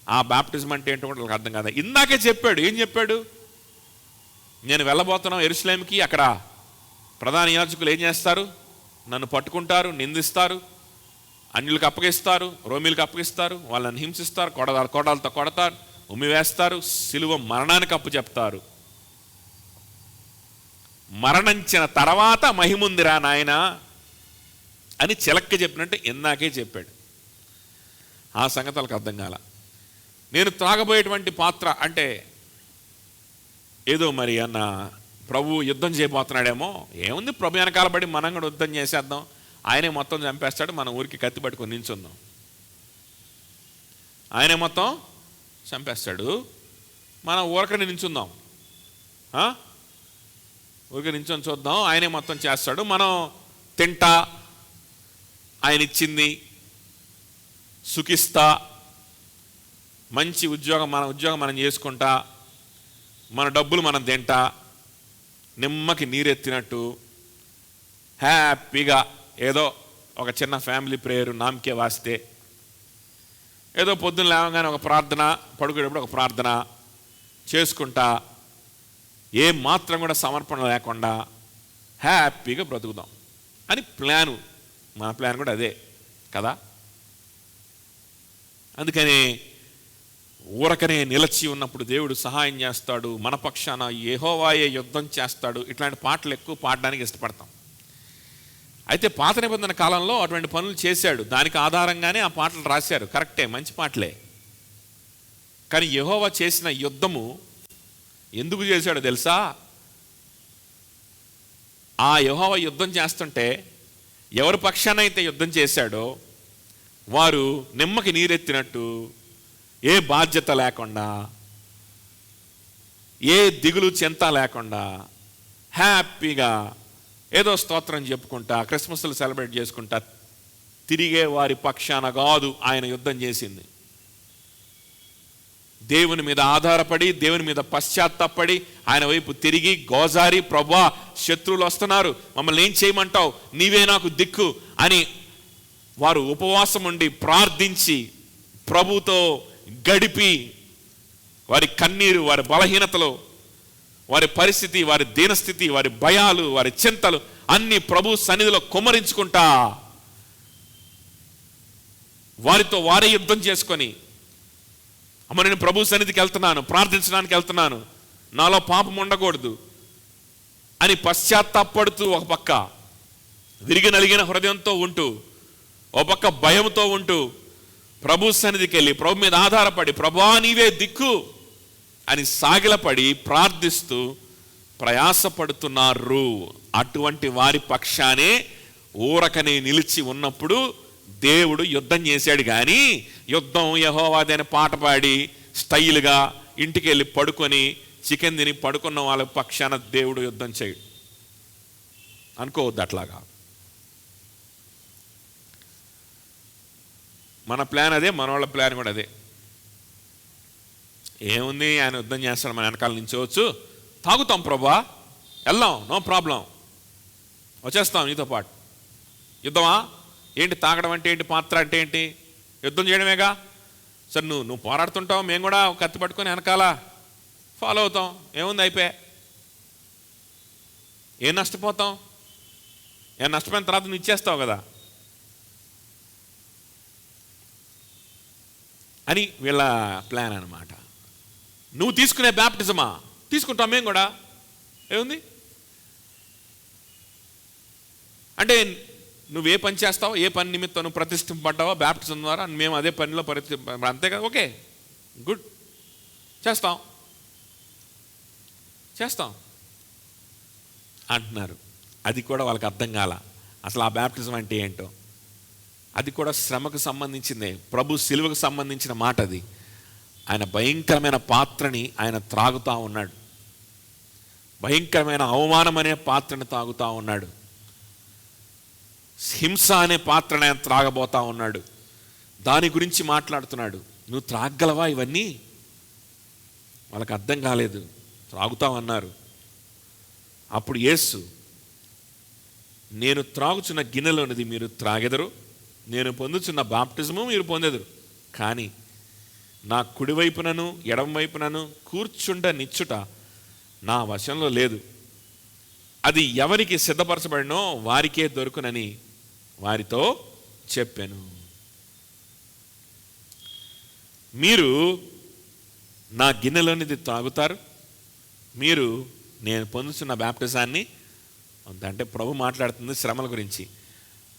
ఆ బాప్టిజం అంటే ఏంటో కూడా వాళ్ళకి అర్థం కాదు. ఇందాకే చెప్పాడు. ఏం చెప్పాడు? నేను వెళ్ళబోతున్నాం యెరూషలేముకి, అక్కడ ప్రధాన యాజకులు ఏం చేస్తారు, నన్ను పట్టుకుంటారు, నిందిస్తారు, అన్యులకు అప్పగిస్తారు, రోమీలకు అప్పగిస్తారు, వాళ్ళని హింసిస్తారు, కొడాలతో కొడతారు, ఉమ్మివేస్తారు, సిలువ మరణానికి అప్పు చెప్తారు. మరణించిన తర్వాత మహిముందిరా నాయన అని చిలక్క చెప్పినట్టు ఇందాకే చెప్పాడు. ఆ సంగతి వాళ్ళకి అర్థం కాల. నేను త్రాగబోయేటువంటి పాత్ర అంటే ఏదో మరి అన్న ప్రభు యుద్ధం చేయబోతున్నాడేమో. ఏముంది, ప్రభు వెనకాల పడి మనం కూడా యుద్ధం చేసేద్దాం, ఆయనే మొత్తం చంపేస్తాడు, మన ఊరికి కత్తి పట్టుకొని నించుందాం, ఆయనే మొత్తం చంపేస్తాడు, మనం ఊరకని నించుందాం, ఊరికి నించొని చూద్దాం, ఆయనే మొత్తం చేస్తాడు, మనం తింటా, ఆయన ఇచ్చింది సుఖిస్తా, మంచి ఉద్యోగం మన ఉద్యోగం మనం చేసుకుంటా, మన డబ్బులు మనం తింటా, నిమ్మకి నీరెత్తినట్టు హ్యాపీగా ఏదో ఒక చిన్న ఫ్యామిలీ ప్రేయరు నామకే వాస్తే, ఏదో పొద్దున్న లేవగానే ఒక ప్రార్థన, పడుకునేటప్పుడు ఒక ప్రార్థన చేసుకుంటా, ఏ మాత్రం కూడా సమర్పణ లేకుండా హ్యాపీగా బ్రతుకుదాం అని ప్లాను. మన ప్లాన్ కూడా అదే కదా. అందుకని ఊరకనే నిలచి ఉన్నప్పుడు దేవుడు సహాయం చేస్తాడు, మన పక్షాన యెహోవాయే యుద్ధం చేస్తాడు. ఇట్లాంటి పాటలు ఎక్కువ పాడడానికి ఇష్టపడతాం. అయితే పాత నిబంధన కాలంలో అటువంటి పనులు చేశాడు, దానికి ఆధారంగానే ఆ పాటలు రాశారు. కరెక్టే, మంచి పాటలే. కానీ యెహోవా చేసిన యుద్ధము ఎందుకు చేశాడో తెలుసా? ఆ యెహోవా యుద్ధం చేస్తుంటే ఎవరి పక్షాన అయితే యుద్ధం చేశాడో వారు నిమ్మకి నీరెత్తినట్టు, ఏ బాధ్యత లేకుండా, ఏ దిగులు చింత లేకుండా హ్యాపీగా ఏదో స్తోత్రం చెప్పుకుంటా, క్రిస్మస్లు సెలబ్రేట్ చేసుకుంటా తిరిగే వారి పక్షాన కాదు ఆయన యుద్ధం చేసింది. దేవుని మీద ఆధారపడి, దేవుని మీద పశ్చాత్తాపడి, ఆయన వైపు తిరిగి గోజారి, ప్రభువా శత్రువులు వస్తున్నారు, మమ్మల్ని ఏం చేయమంటావు, నీవే నాకు దిక్కు అని వారు ఉపవాసం ఉండి ప్రార్థించి ప్రభుతో గడిపి వారి కన్నీరు, వారి బలహీనతలు, వారి పరిస్థితి, వారి దీనస్థితి, వారి భయాలు, వారి చింతలు అన్ని ప్రభు సన్నిధిలో కుమ్మరించుకుంటా వారితో వారే యుద్ధం చేసుకొని, అమ్మ నేను ప్రభు సన్నిధికి వెళ్తున్నాను, ప్రార్థించడానికి వెళ్తున్నాను, నాలో పాపం ఉండకూడదు అని పశ్చాత్తాపడుతూ ఒక పక్క విరిగి నలిగిన హృదయంతో ఉంటూ, ఒక పక్క భయంతో ఉంటూ ప్రభు సన్నిధికి వెళ్ళి ప్రభు మీద ఆధారపడి, ప్రభువా నీవే దిక్కు అని సాగిలపడి ప్రార్థిస్తూ ప్రయాసపడుతున్నారు. అటువంటి వారి పక్షానే ఊరకనే నిలిచి ఉన్నప్పుడు దేవుడు యుద్ధం చేశాడు. కానీ యుద్ధం యెహోవాదే అని పాట పాడి స్టైల్గా ఇంటికి వెళ్ళి పడుకొని చికెన్ తిని పడుకున్న వాళ్ళ పక్షాన దేవుడు యుద్ధం చేయడు అనుకోవద్దు. అట్లాగా మన ప్లాన్ అదే, మన వాళ్ళ ప్లాన్ కూడా అదే. ఏముంది, ఆయన యుద్ధం చేస్తాడు, మన వెనకాల నించోవచ్చు, తాగుతాం ప్రభా, వెళ్దాం, నో ప్రాబ్లం, వచ్చేస్తాం నీతో పాటు. యుద్ధమా ఏంటి, తాగడం అంటే ఏంటి, పాత్ర అంటే ఏంటి, యుద్ధం చేయడమేగా. సరే నువ్వు పోరాడుతుంటావు, మేము కూడా కత్తి పట్టుకొని వెనకాల ఫాలో అవుతాం, ఏముంది, అయిపోయా. ఏం నష్టపోతాం, ఏం నష్టపోయిన తర్వాత నువ్వు ఇచ్చేస్తావు కదా అని వీళ్ళ ప్లాన్ అన్నమాట. నువ్వు తీసుకునే బ్యాప్టిజమా? తీసుకుంటాం మేము కూడా, ఏముంది అంటే నువ్వు ఏ పని చేస్తావో, ఏ పని నిమిత్తం నువ్వు ప్రతిష్ఠింపబడ్డావో బ్యాప్టిజం ద్వారా మేము అదే పనిలో అంతే కదా, ఓకే గుడ్, చేస్తాం అంటున్నారు. అది కూడా వాళ్ళకి అర్థం కాల అసలు ఆ బ్యాప్టిజం అంటే ఏంటో. అది కూడా శ్రమకు సంబంధించిందే, ప్రభు సిలువకు సంబంధించిన మాట అది. ఆయన భయంకరమైన పాత్రని ఆయన త్రాగుతూ ఉన్నాడు, భయంకరమైన అవమానం అనే పాత్రని తాగుతూ ఉన్నాడు, హింస అనే పాత్రని ఆయన త్రాగబోతా ఉన్నాడు. దాని గురించి మాట్లాడుతున్నాడు. నువ్వు త్రాగలవా ఇవన్నీ? వాళ్ళకి అర్థం కాలేదు, త్రాగుతామన్నారు. అప్పుడు యేసు, నేను త్రాగుచున్న గిన్నెలోనిది మీరు త్రాగెదరు, నేను పొందుచున్న బాప్టిజము మీరు పొందెదరు, కానీ నా కుడివైపునను ఎడమవైపునను కూర్చుండ నిచ్చుట నా వశంలో లేదు. అది ఎవరికి సిద్ధపరచబడినో వారికే దొరుకునని వారితో చెప్పాను. మీరు నా గిన్నెలోనిది తాగుతారు, మీరు నేను పొందుతున్న బ్యాప్టిజాన్ని, అంటే ప్రభు మాట్లాడుతుంది శ్రమల గురించి.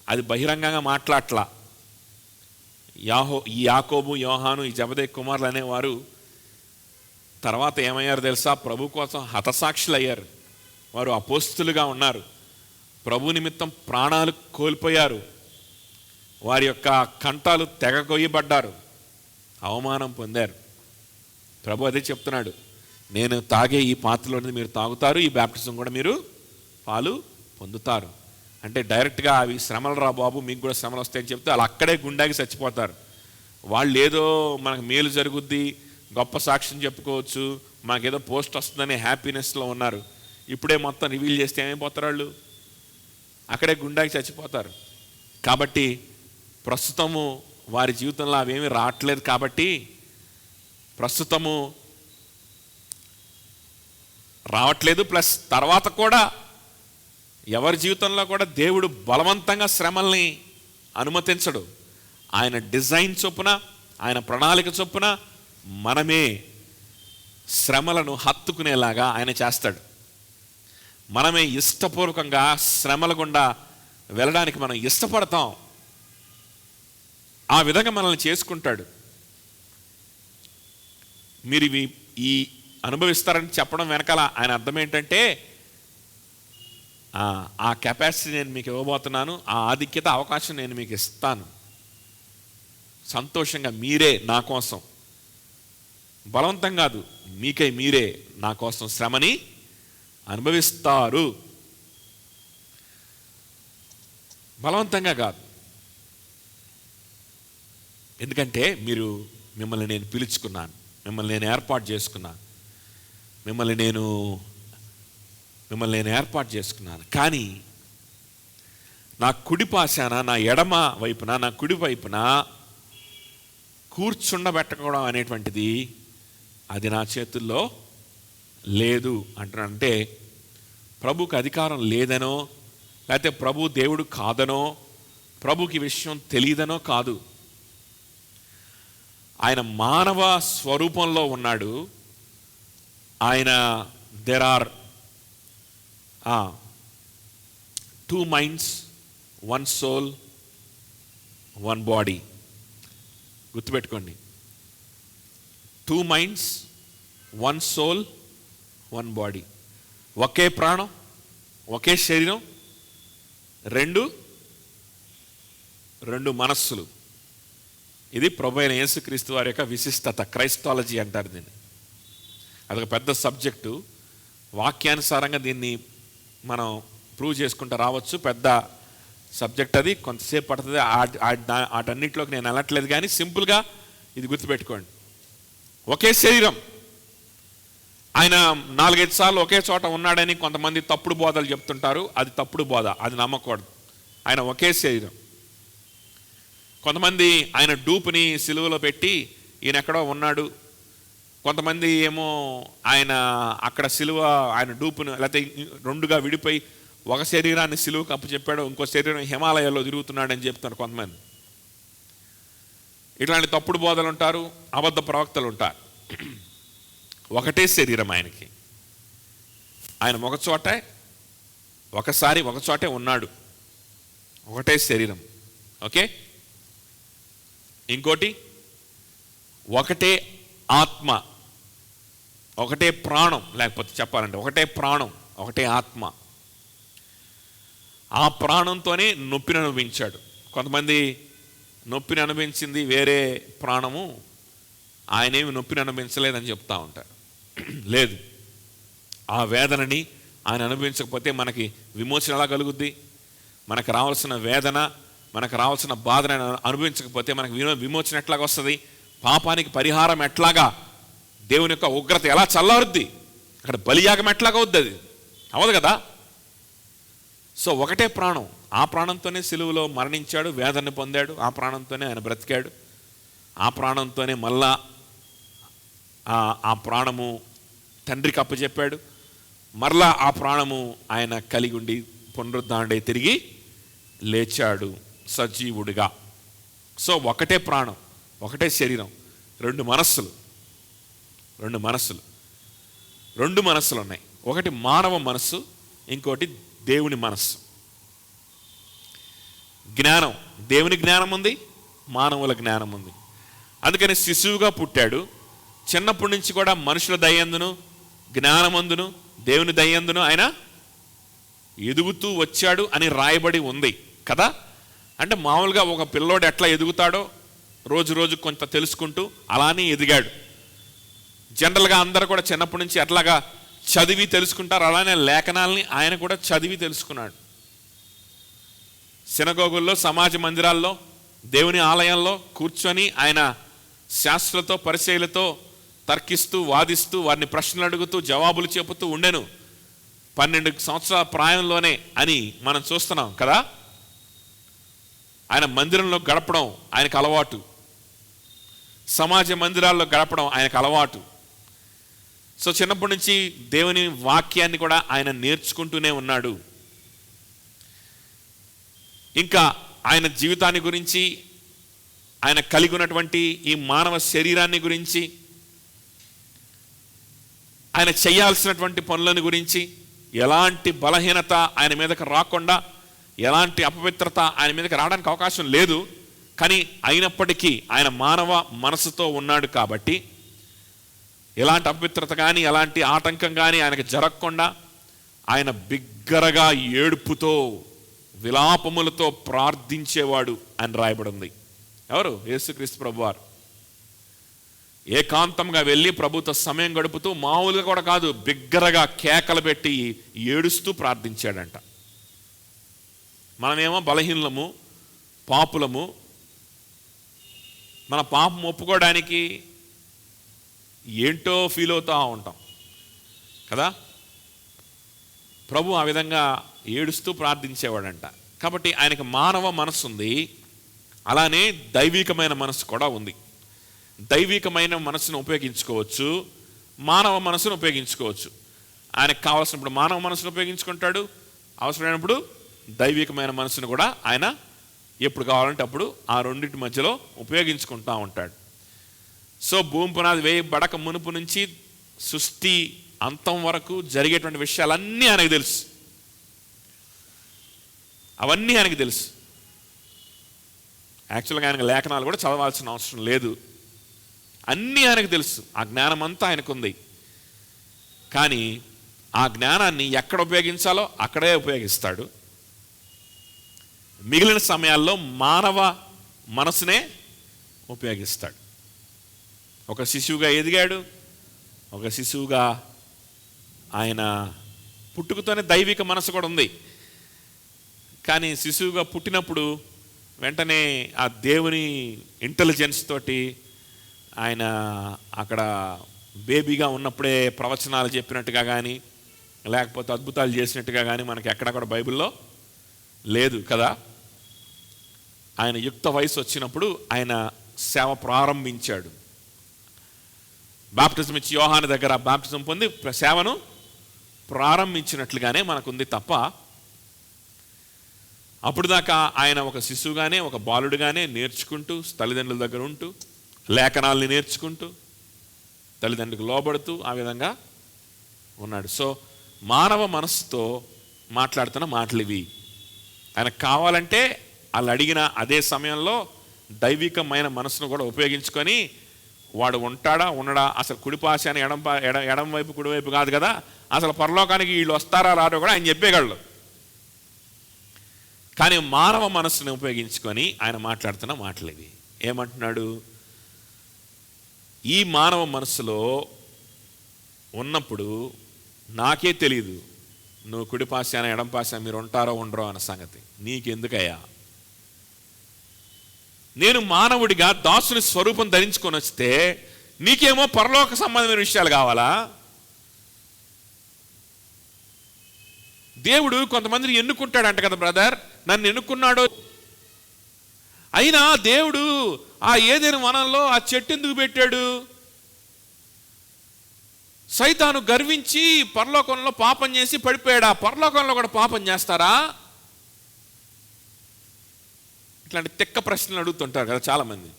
అది బహిరంగంగా మాట్లాడట్లా. ఈ యాకోబు, యోహాను, ఈ జబదయి కుమారులు అనేవారు తర్వాత ఏమయ్యారు తెలుసా? ప్రభు కోసం హతసాక్షులు అయ్యారు. వారు అపోస్తులుగా ఉన్నారు, ప్రభు నిమిత్తం ప్రాణాలు కోల్పోయారు, వారి యొక్క కంఠాలు తెగకొయ్యబడ్డారు, అవమానం పొందారు. ప్రభు అదే చెప్తున్నాడు, నేను తాగే ఈ పాత్రలోని మీరు తాగుతారు, ఈ బ్యాప్టిజం కూడా మీరు పాలు పొందుతారు. అంటే డైరెక్ట్గా అవి శ్రమలు రా బాబు, మీకు కూడా శ్రమలు వస్తాయని చెప్తే వాళ్ళు అక్కడే గుండాకి చచ్చిపోతారు. వాళ్ళు ఏదో మనకు మేలు జరుగుద్ది, గొప్ప సాక్ష్యం చెప్పుకోవచ్చు, మాకేదో పోస్ట్ వస్తుందనే హ్యాపీనెస్లో ఉన్నారు. ఇప్పుడే మొత్తం రివీల్ చేస్తే ఏమైపోతారు? వాళ్ళు అక్కడే గుండాకి చచ్చిపోతారు. కాబట్టి ప్రస్తుతము వారి జీవితంలో అవేమీ రావట్లేదు. కాబట్టి ప్రస్తుతము రావట్లేదు, ప్లస్ తర్వాత కూడా ఎవరి జీవితంలో కూడా దేవుడు బలవంతంగా శ్రమల్ని అనుమతించడు. ఆయన డిజైన్ చొప్పున, ఆయన ప్రణాళిక చొప్పున మనమే శ్రమలను హత్తుకునేలాగా ఆయన చేస్తాడు. మనమే ఇష్టపూర్వకంగా శ్రమల గుండా వెళ్ళడానికి మనం ఇష్టపడతాం. ఆ విధంగా మనల్ని చేసుకుంటాడు. మీరు ఇవి ఈ అనుభవిస్తారని చెప్పడం వెనకాల ఆయన అర్థం ఏంటంటే, ఆ కెపాసిటీ నేను మీకు ఇవ్వబోతున్నాను, ఆ ఆధిక్యత, అవకాశం నేను మీకు ఇస్తాను. సంతోషంగా మీరే నా కోసం, బలవంతం కాదు, మీకై మీరే నా కోసం శ్రమని అనుభవిస్తారు. బలవంతంగా కాదు. ఎందుకంటే మిమ్మల్ని నేను పిలుచుకున్నాను, మిమ్మల్ని నేను ఏర్పాటు చేసుకున్నాను, మిమ్మల్ని నేను ఏర్పాటు చేసుకున్నాను. కానీ నా కుడి పాశాన, నా ఎడమ వైపున, నా కుడి వైపున కూర్చుండబెట్టుకోవడం అనేటువంటిది అది నా చేతుల్లో లేదు అంటున్నానంటే, ప్రభుకి అధికారం లేదనో, లేకపోతే ప్రభు దేవుడు కాదనో, ప్రభుకి విషయం తెలియదనో కాదు. ఆయన మానవ స్వరూపంలో ఉన్నాడు. ఆయన there are 2 minds, 1 soul, 1 body. గుర్తుపెట్టుకోండి, 2 minds, 1 soul, 1 body. ఒకే ప్రాణం, ఒకే శరీరం, రెండు మనస్సులు. ఇది ప్రభు అయిన యేసుక్రీస్తు వారి యొక్క విశిష్టత. క్రైస్తాలజీ అంటారు దీన్ని. అదొక పెద్ద సబ్జెక్టు. వాక్యానుసారంగా దీన్ని మనం ప్రూవ్ చేసుకుంటూ రావచ్చు. పెద్ద సబ్జెక్ట్ అది, కొంతసేపు పడుతుంది. వాటన్నిటిలోకి నేను వెళ్ళట్లేదు, కానీ సింపుల్గా ఇది గుర్తుపెట్టుకోండి. ఒకే శరీరం. ఆయన 4-5 సార్లు ఒకే చోట ఉన్నాడని కొంతమంది తప్పుడు బోధలు చెప్తుంటారు. అది తప్పుడు బోధ, అది నమ్మకూడదు. ఆయన ఒకే శరీరం. కొంతమంది ఆయన డూపుని సిలువలో పెట్టి ఈయన ఎక్కడో ఉన్నాడు, కొంతమంది ఏమో ఆయన అక్కడ సిలువ, ఆయన డూపును లేకపోతే 2గా విడిపోయి ఒక శరీరాన్ని సిలువకు అప్పచెప్పాడు, ఇంకో శరీరం హిమాలయాల్లో తిరుగుతున్నాడని చెప్తున్నారు కొంతమంది. ఇట్లాంటి తప్పుడు బోధలు ఉంటారు, అబద్ధ ప్రవక్తలు ఉంటారు. ఒకటే శరీరం ఆయనకి. ఆయన ఒకచోటే ఉన్నాడు, ఒకటే శరీరం. ఓకే, ఇంకోటి ఒకటే ఆత్మ, ఒకటే ప్రాణం, లేకపోతే చెప్పాలంటే ఒకటే ప్రాణం, ఒకటే ఆత్మ. ఆ ప్రాణంతోనే నొప్పిని అనుభవించాడు. కొంతమంది నొప్పిని అనుభవించింది వేరే ప్రాణము, ఆయనేమి నొప్పిని అనుభవించలేదని చెప్తా ఉంటారు. లేదు, ఆ వేదనని ఆయన అనుభవించకపోతే మనకి విమోచన ఎలా కలుగుద్ది? మనకు రావాల్సిన వేదన, మనకు రావాల్సిన బాధను అనుభవించకపోతే మనకు విమోచన ఎట్లాగా వస్తుంది? పాపానికి పరిహారం ఎట్లాగా? దేవుని యొక్క ఉగ్రత ఎలా చల్లారుద్ది? అక్కడ బలియాగం ఎట్లాగా అవుద్ది? అది అవదు కదా. సో ఒకటే ప్రాణం, ఆ ప్రాణంతోనే సిలువలో మరణించాడు, వేదనని పొందాడు, ఆ ప్రాణంతోనే ఆయన బ్రతికాడు, ఆ ప్రాణంతోనే మళ్ళా ఆ ప్రాణము తండ్రికి అప్పచెప్పాడు, మరలా ఆ ప్రాణము ఆయన కలిగి ఉండి పునరుద్ధానుడై తిరిగి లేచాడు సజీవుడిగా. సో ఒకటే ప్రాణం, ఒకటే శరీరం, రెండు మనస్సులు ఉన్నాయి. ఒకటి మానవ మనస్సు, ఇంకోటి దేవుని మనస్సు. జ్ఞానం, దేవుని జ్ఞానం ఉంది, మానవుల జ్ఞానం ఉంది. అందుకని శిశువుగా పుట్టాడు. చిన్నప్పటి నుంచి కూడా మనుషుల దయందును, జ్ఞానమందును, దేవుని దయందును ఆయన ఎదుగుతూ వచ్చాడు అని రాయబడి ఉంది కదా. అంటే మామూలుగా ఒక పిల్లోడు ఎట్లా ఎదుగుతాడో రోజు రోజు కొంత తెలుసుకుంటూ అలానే ఎదిగాడు. జనరల్గా అందరూ కూడా చిన్నప్పటి నుంచి ఎట్లాగా చదివి తెలుసుకుంటారు, అలానే లేఖనాలని ఆయన కూడా చదివి తెలుసుకున్నాడు. సినగోగుల్లో, సమాజ మందిరాల్లో, దేవుని ఆలయంలో కూర్చొని ఆయన శాస్త్రులతో పరిచయులతో తర్కిస్తూ, వాదిస్తూ, వారిని ప్రశ్నలు అడుగుతూ, జవాబులు చెబుతూ ఉండెను. 12 సంవత్సరాల ప్రాయంలోనే అని మనం చూస్తున్నాం కదా. ఆయన మందిరంలో గడపడం ఆయనకు అలవాటు, సమాజ మందిరాల్లో గడపడం ఆయనకు అలవాటు. సో చిన్నప్పటి నుంచి దేవుని వాక్యాన్ని కూడా ఆయన నేర్చుకుంటూనే ఉన్నాడు. ఇంకా ఆయన జీవితాన్ని గురించి, ఆయన కలిగి ఉన్నటువంటి ఈ మానవ శరీరాన్ని గురించి, ఆయన చేయాల్సినటువంటి పనులను గురించి, ఎలాంటి బలహీనత ఆయన మీదకి రాకుండా, ఎలాంటి అపవిత్రత ఆయన మీదకి రావడానికి అవకాశం లేదు. కానీ అయినప్పటికీ ఆయన మానవ మనసుతో ఉన్నాడు కాబట్టి ఎలాంటి అపవిత్రత కానీ, ఎలాంటి ఆటంకం కానీ ఆయనకు జరగకుండా ఆయన బిగ్గరగా ఏడుపుతో, విలాపములతో ప్రార్థించేవాడు అని రాయబడింది. ఎవరు? యేసుక్రీస్తు ప్రభువారు. ఏకాంతంగా వెళ్ళి ప్రభుతో సమయం గడుపుతూ, మామూలుగా కూడా కాదు, బిగ్గరగా కేకలు పెట్టి ఏడుస్తూ ప్రార్థించాడంట. మనమేమో బలహీనలము, పాపులము, మన పాపం ఒప్పుకోవడానికి ఏంటో ఫీల్ అవుతూ ఉంటాం కదా. ప్రభు ఆ విధంగా ఏడుస్తూ ప్రార్థించేవాడంట. కాబట్టి ఆయనకు మానవ మనసు ఉంది, అలానే దైవికమైన మనసు కూడా ఉంది. దైవికమైన మనసును ఉపయోగించుకోవచ్చు, మానవ మనసును ఉపయోగించుకోవచ్చు. ఆయనకు కావాల్సినప్పుడు మానవ మనసును ఉపయోగించుకుంటాడు, అవసరమైనప్పుడు దైవికమైన మనసును కూడా ఆయన ఎప్పుడు కావాలంటే అప్పుడు ఆ రెండింటి మధ్యలో ఉపయోగించుకుంటూ ఉంటాడు. సో భూమి పునాది వేయబడక మునుపు నుంచి సృష్టి అంతం వరకు జరిగేటువంటి విషయాలన్నీ ఆయనకు తెలుసు, అవన్నీ ఆయనకు తెలుసు. యాక్చువల్గా ఆయనకు లేఖనాలు కూడా చదవాల్సిన అవసరం లేదు, అన్నీ ఆయనకు తెలుసు. ఆ జ్ఞానం అంతా ఆయనకు ఉంది. కానీ ఆ జ్ఞానాన్ని ఎక్కడ ఉపయోగించాలో అక్కడే ఉపయోగిస్తాడు. మిగిలిన సమయాల్లో మానవ మనసునే ఉపయోగిస్తాడు. ఒక శిశువుగా ఎదిగాడు, ఒక శిశువుగా ఆయన పుట్టుకతోనే దైవిక మనసు కూడా ఉంది. కానీ శిశువుగా పుట్టినప్పుడు వెంటనే ఆ దేవుని ఇంటెలిజెన్స్ తోటి ఆయన అక్కడ బేబీగా ఉన్నప్పుడే ప్రవచనాలు చెప్పినట్టుగా కానీ, లేకపోతే అద్భుతాలు చేసినట్టుగా కానీ మనకి ఎక్కడ కూడా బైబిల్లో లేదు కదా. ఆయన యుక్త వయసు వచ్చినప్పుడు ఆయన సేవ ప్రారంభించాడు. బాప్టిజం ఇచ్చి యోహాను దగ్గర బాప్టిజం పొంది సేవను ప్రారంభించినట్లుగానే మనకుంది తప్ప, అప్పుడు దాకా ఆయన ఒక శిశువుగానే, ఒక బాలుడుగానే నేర్చుకుంటూ, తల్లిదండ్రుల దగ్గర ఉంటూ, లేఖనాల్ని నేర్చుకుంటూ, తల్లిదండ్రులకు లోబడుతూ ఆ విధంగా ఉన్నాడు. సో మానవ మనస్సుతో మాట్లాడుతున్న మాటలు ఇవి. ఆయనకు కావాలంటే వాళ్ళు అడిగిన అదే సమయంలో దైవికమైన మనసును కూడా ఉపయోగించుకొని వాడు ఉంటాడా ఉండడా, అసలు కుడిపాశ అని ఎడం వైపు కుడివైపు కాదు కదా, అసలు పరలోకానికి వీళ్ళు వస్తారా రారో కూడా ఆయన చెప్పేయగలడు. కానీ మానవ మనస్సును ఉపయోగించుకొని ఆయన మాట్లాడుతున్న మాటలు ఇవి. ఏమంటున్నాడు? ఈ మానవ మనస్సులో ఉన్నప్పుడు నాకే తెలియదు నువ్వు కుడిపాశ అని ఎడంపాశ మీరు ఉంటారో ఉండరో అన్న సంగతి నీకెందుకయ్యా? నేను మానవుడిగా దాసుని స్వరూపం ధరించుకొని వస్తే నీకేమో పరలోక సంబంధమైన విషయాలు కావాలా? దేవుడు కొంతమందిని ఎన్నుకుంటాడంట కదా బ్రదర్, నన్ను ఎన్నుకున్నాడో. అయినా దేవుడు ఆ ఏదైనా వనంలో ఆ చెట్టు ఎందుకు పెట్టాడు? సైతాను గర్వించి పరలోకంలో పాపం చేసి పడిపోయాడా? పరలోకంలో కూడా పాపం చేస్తారా? ఇట్లాంటి తెక్క ప్రశ్నలు అడుగుతుంటారు కదా చాలామంది.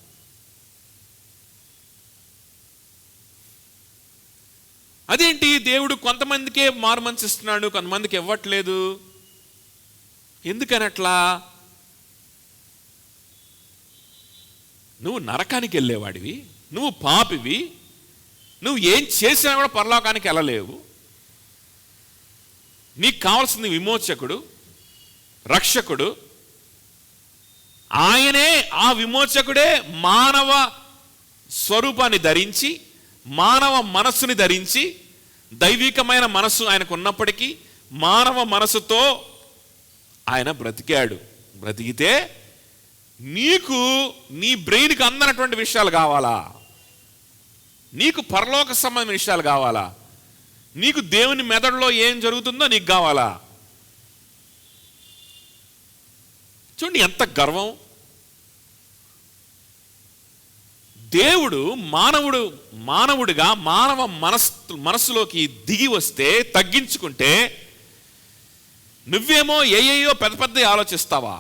అదేంటి దేవుడు కొంతమందికే మారు మనసు ఇస్తున్నాడు, కొంతమందికి ఇవ్వట్లేదు, ఎందుకని అట్లా? నువ్వు నరకానికి వెళ్ళేవాడివి, నువ్వు పాపివి, నువ్వు ఏం చేసినా కూడా పరలోకానికి వెళ్ళలేవు. నీకు కావాల్సింది విమోచకుడు, రక్షకుడు. ఆయనే, ఆ విమోచకుడే మానవ స్వరూపాన్ని ధరించి, మానవ మనస్సుని ధరించి, దైవికమైన మనస్సు ఆయనకు ఉన్నప్పటికీ మానవ మనస్సుతో ఆయన బ్రతికాడు. బ్రతికితే నీకు నీ బ్రెయిన్కి అందనటువంటి విషయాలు కావాలా? నీకు పరలోక సంబంధమైన విషయాలు కావాలా? నీకు దేవుని మెదడులో ఏం జరుగుతుందో నీకు కావాలా? చూడండి ఎంత గర్వం. దేవుడు మానవుడిగా మానవ మనస్సులోకి దిగి వస్తే, తగ్గించుకుంటే, నువ్వేమో ఏయో పెద్ద పెద్ద ఆలోచిస్తావా?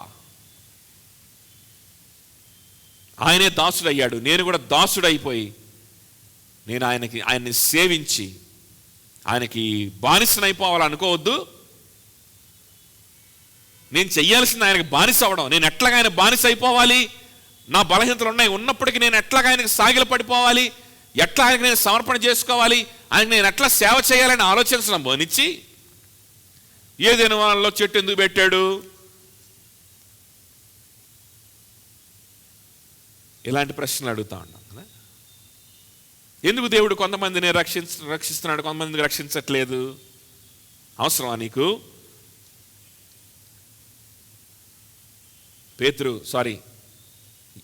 ఆయనే దాసుడయ్యాడు. నేను కూడా దాసుడైపోయి నేను ఆయన్ని సేవించి ఆయనకి బానిసనైపోవాలనుకోవద్దు. నేను చెయ్యాల్సింది ఆయనకి బానిస అవ్వడం. నేను ఎట్లాగా ఆయన బానిస అయిపోవాలి? నా బలహీనతలు ఉన్నాయి, ఉన్నప్పటికీ నేను ఎట్లాగా ఆయనకి సాగిల పడిపోవాలి, ఎట్లా ఆయనకి నేను సమర్పణ చేసుకోవాలి, ఆయనకి నేను ఎట్లా సేవ చేయాలని ఆలోచించడం బోనిచ్చి ఏదైనా వాళ్ళలో చెట్టు ఎందుకు పెట్టాడు? ఇలాంటి ప్రశ్నలు అడుగుతా ఉన్నాం కదా. ఎందుకు దేవుడు కొంతమందిని రక్షిస్తున్నాడు, కొంతమందిని రక్షించట్లేదు? అవసరమా నీకు?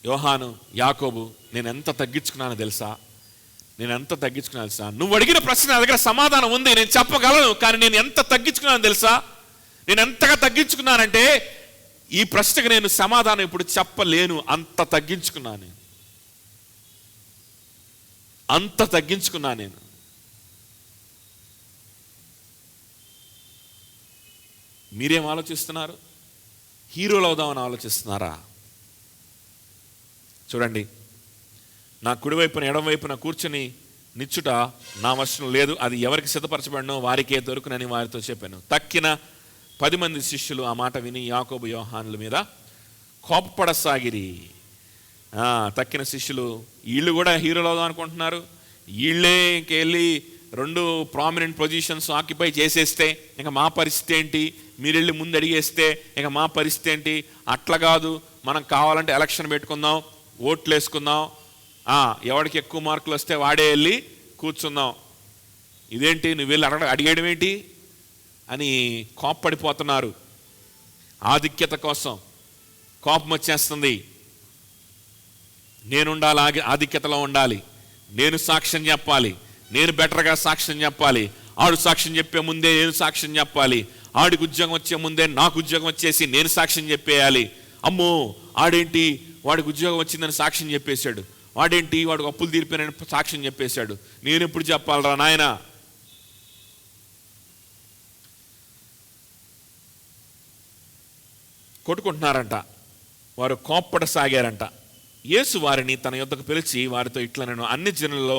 యోహాను, యాకోబు, నేను ఎంత తగ్గించుకున్నానో తెలుసా? నువ్వు అడిగిన ప్రశ్న నా దగ్గర సమాధానం ఉంది, నేను చెప్పగలను. కానీ నేను ఎంత తగ్గించుకున్నానో తెలుసా? నేను ఎంతగా తగ్గించుకున్నానంటే ఈ ప్రశ్నకు నేను సమాధానం ఇప్పుడు చెప్పలేను. అంత తగ్గించుకున్నాను నేను. మీరేం ఆలోచిస్తున్నారు? హీరోలు అవుదామని ఆలోచిస్తున్నారా? చూడండి, నా కుడివైపున ఎడమవైపున కూర్చుని నిచ్చుట నా వశం లేదు, అది ఎవరికి సిద్ధపరచబడినో వారికే దొరుకునని వారితో చెప్పాను. తక్కిన 10 మంది శిష్యులు ఆ మాట విని యాకోబు యోహానుల మీద కోపపడసాగిరి. తక్కిన శిష్యులు వీళ్ళు కూడా హీరోలు అవుదాం అనుకుంటున్నారు, వీళ్ళే ఇంకెళ్ళి 2 ప్రామినెంట్ పొజిషన్స్ ఆక్యుపై చేసేస్తే ఇంకా మా పరిస్థితి ఏంటి? మీరు వెళ్ళి ముందు అడిగేస్తే ఇంకా మా పరిస్థితి ఏంటి? అట్లా కాదు, మనం కావాలంటే ఎలక్షన్ పెట్టుకుందాం, ఓట్లు వేసుకుందాం, ఎవరికి ఎక్కువ మార్కులు వస్తే వాడే వెళ్ళి కూర్చుందాం. ఇదేంటి నువ్వు వెళ్ళి అడిగేయడం ఏంటి అని కోప్పడిపోతున్నారు. ఆధిక్యత కోసం కోపం వచ్చేస్తుంది. నేనుండాలి, ఆధిక్యతలో ఉండాలి, నేను సాక్ష్యం చెప్పాలి, నేను బెటర్గా సాక్ష్యం చెప్పాలి, ఆడు సాక్ష్యం చెప్పే ముందే నేను సాక్ష్యం చెప్పాలి, ఆడికి ఉద్యోగం వచ్చే ముందే నాకు ఉద్యోగం వచ్చేసి నేను సాక్ష్యం చెప్పేయాలి. అమ్మో ఆడేంటి వాడికి ఉద్యోగం వచ్చిందని సాక్ష్యం చెప్పేశాడు, వాడేంటి వాడికి అప్పులు తీరిపోయినని సాక్ష్యం చెప్పేశాడు, నేను ఎప్పుడు చెప్పాలరా నాయనా? కొట్టుకుంటున్నారంట, వారు కోప్పడసాగారంట. యేసు వారిని తన యొద్దకు పిలిచి వారితో ఇట్లా, నేను అన్ని జనులలో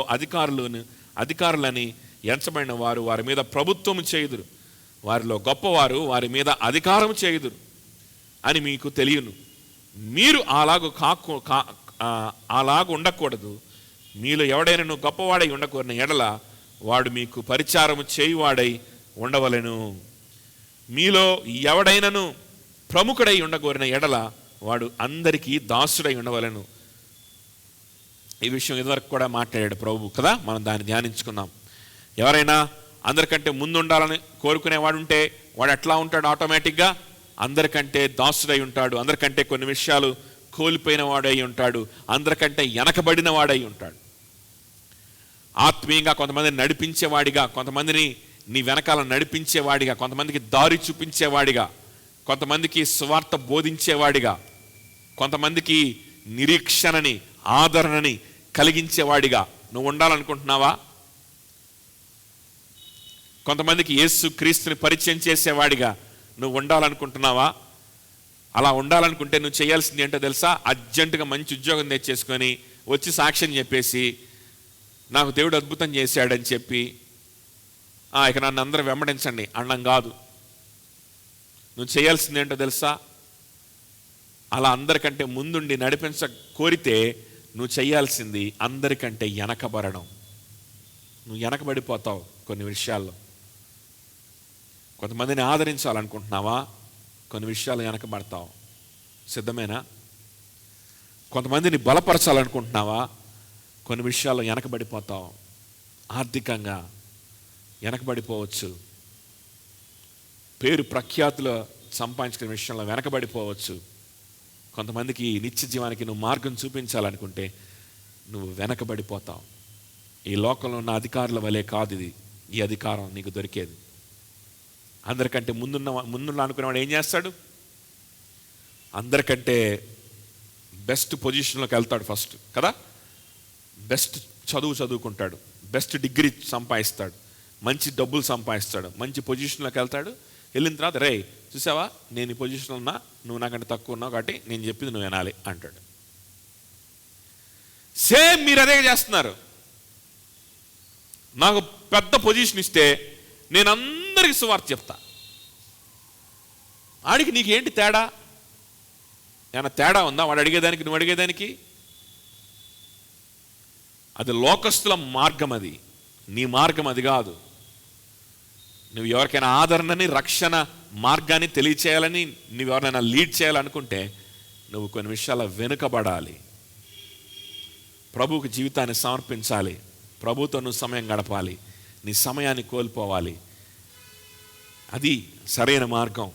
అధికారులని ఎంచబడిన వారు వారి మీద ప్రభుత్వం చేయుదురు, వారిలో గొప్పవారు వారి మీద అధికారం చేయుదురు అని మీకు తెలియను. మీరు అలాగ ఉండకూడదు. మీలో ఎవడైనా గొప్పవాడై ఉండకూడని ఎడల వాడు మీకు పరిచారము చేయువాడై ఉండవలెను. మీలో ఎవడైనను ప్రముఖుడై ఉండకూరిన ఎడల వాడు అందరికీ దాసుడై ఉండవలెను. ఈ విషయం ఇదివరకు కూడా మాట్లాడాడు ప్రభు కదా, మనం దాన్ని ధ్యానించుకుందాం. ఎవరైనా అందరికంటే ముందు ఉండాలని కోరుకునేవాడు ఉంటే వాడు ఎట్లా ఉంటాడు? ఆటోమేటిక్గా అందరికంటే దాసుడై ఉంటాడు, అందరికంటే కొన్ని విషయాలు కోల్పోయిన వాడై ఉంటాడు, అందరికంటే వెనకబడిన వాడై ఉంటాడు. ఆత్మీయంగా కొంతమందిని నడిపించేవాడిగా, కొంతమందిని నీ వెనకాల నడిపించేవాడిగా, కొంతమందికి దారి చూపించేవాడిగా, కొంతమందికి స్వార్థ బోధించేవాడిగా, కొంతమందికి నిరీక్షణని ఆదరణని కలిగించేవాడిగా నువ్వు ఉండాలనుకుంటున్నావా? కొంతమందికి యేసు క్రీస్తుని పరిచయం చేసేవాడిగా నువ్వు ఉండాలనుకుంటున్నావా? అలా ఉండాలనుకుంటే నువ్వు చేయాల్సింది ఏంటో తెలుసా? అర్జెంటుగా మంచి ఉద్యోగం తెచ్చేసుకొని వచ్చి సాక్ష్యం చెప్పేసి నాకు దేవుడు అద్భుతం చేశాడని చెప్పి ఇక నన్ను అందరూ వెంబడించండి అన్నం కాదు. నువ్వు చేయాల్సింది ఏంటో తెలుసా? అలా అందరికంటే ముందుండి నడిపించ కోరితే నువ్వు చేయాల్సింది అందరికంటే వెనకబడడం. నువ్వు వెనకబడిపోతావు కొన్ని విషయాల్లో. కొంతమందిని ఆదరించాలనుకుంటున్నావా? కొన్ని విషయాలు వెనకబడతావు. సిద్ధమేనా? కొంతమందిని బలపరచాలనుకుంటున్నావా? కొన్ని విషయాల్లో వెనకబడిపోతావు. ఆర్థికంగా వెనకబడిపోవచ్చు, పేరు ప్రఖ్యాతులు సంపాదించుకునే విషయంలో వెనకబడిపోవచ్చు. కొంతమందికి నిత్య జీవానికి నువ్వు మార్గం చూపించాలనుకుంటే నువ్వు వెనకబడిపోతావు. ఈ లోకంలో ఉన్న అధికారుల వలె కాదు ఇది. ఈ అధికారం నీకు దొరికేది. అందరికంటే ముందున్న అనుకునేవాడు ఏం చేస్తాడు? అందరికంటే బెస్ట్ పొజిషన్లోకి వెళ్తాడు ఫస్ట్ కదా. బెస్ట్ చదువుకుంటాడు, బెస్ట్ డిగ్రీ సంపాదిస్తాడు, మంచి డబ్బులు సంపాదిస్తాడు, మంచి పొజిషన్లోకి వెళ్తాడు. వెళ్ళిన తర్వాత రే చూసావా నేను ఈ పొజిషన్లో ఉన్నా, నువ్వు నాకంటే తక్కువ ఉన్నావు కాబట్టి నేను చెప్పింది నువ్వు వినాలి అంటాడు. సేమ్ మీరు అదే చేస్తున్నారు. నాకు పెద్ద పొజిషన్ ఇస్తే నేను అందరికీ సువార్త చెప్తా. ఆడికి నీకేంటి తేడా? ఏమైనా తేడా ఉందా వాడు అడిగేదానికి నువ్వు అడిగేదానికి? అది లోకస్తుల మార్గం, అది నీ మార్గం అది కాదు. నువ్వు ఎవరికైనా ఆదరణని, రక్షణ మార్గాన్ని తెలియచేయాలని, నువ్వు ఎవరినైనా లీడ్ చేయాలనుకుంటే నువ్వు కొన్ని విషయాల వెనుకబడాలి. ప్రభువుకి జీవితాన్ని సమర్పించాలి, ప్రభుతో నువ్వు సమయం గడపాలి, నీ సమయాన్ని కోల్పోవాలి. అది సరైన మార్గం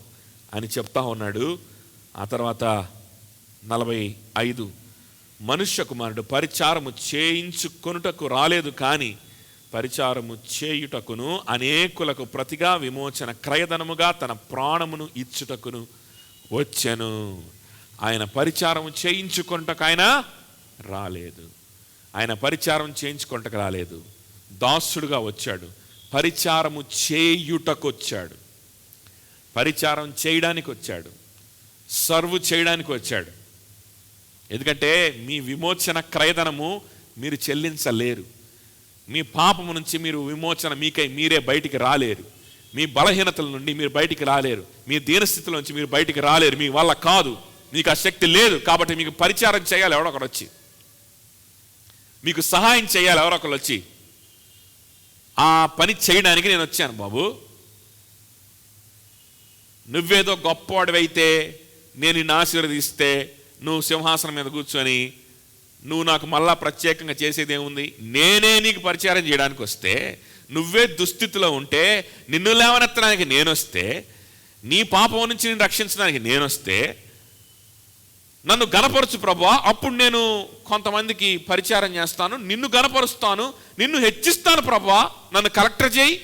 అని చెప్తా ఉన్నాడు. ఆ తర్వాత 45 మనుష్య కుమారుడు పరిచారము చేయించుకొనుటకు రాలేదు, కానీ పరిచారము చేయుటకును అనేకులకు ప్రతిగా విమోచన క్రయధనముగా తన ప్రాణమును ఇచ్చుటకును వచ్చెను. ఆయన పరిచారము చేయించుకొనుటకు ఆయన రాలేదు. ఆయన పరిచారం చేయించుకొనుటకు రాలేదు, దాసుడుగా వచ్చాడు. పరిచారము చేయుటకు వచ్చాడు, పరిచారం చేయడానికి వచ్చాడు, సర్వ్ చేయడానికి వచ్చాడు. ఎందుకంటే మీ విమోచన క్రయధనము మీరు చెల్లించలేరు. మీ పాపము నుంచి మీరు విమోచన మీకై మీరే బయటికి రాలేరు. మీ బలహీనతల నుండి మీరు బయటికి రాలేరు. మీ దీనస్థితుల నుంచి మీరు బయటికి రాలేరు. మీ వల్ల కాదు, మీకు ఆ శక్తి లేదు. కాబట్టి మీకు పరిచారం చేయాలి ఎవరొకరు వచ్చి, మీకు సహాయం చేయాలి ఎవరొకరు వచ్చి. ఆ పని చేయడానికి నేను వచ్చాను బాబు. నువ్వేదో గొప్పవాడివైతే, నేను నిన్ను ఆశీర్వదిస్తే, నువ్వు సింహాసనం మీద కూర్చొని నువ్వు నాకు మళ్ళా ప్రత్యేకంగా చేసేది ఏముంది? నేనే నీకు పరిచారం చేయడానికి వస్తే, నువ్వే దుస్థితిలో ఉంటే, నిన్ను లేవనెత్తడానికి నేను వస్తే, నీ పాపం నుంచి నేను రక్షించడానికి నేను వస్తే, నన్ను గణపరచు ప్రభువా, అప్పుడు నేను కొంతమందికి పరిచారం చేస్తాను, నిన్ను గణపరుస్తాను, నిన్ను హెచ్చిస్తాను ప్రభువా, నన్ను కలెక్టర్ చేయి.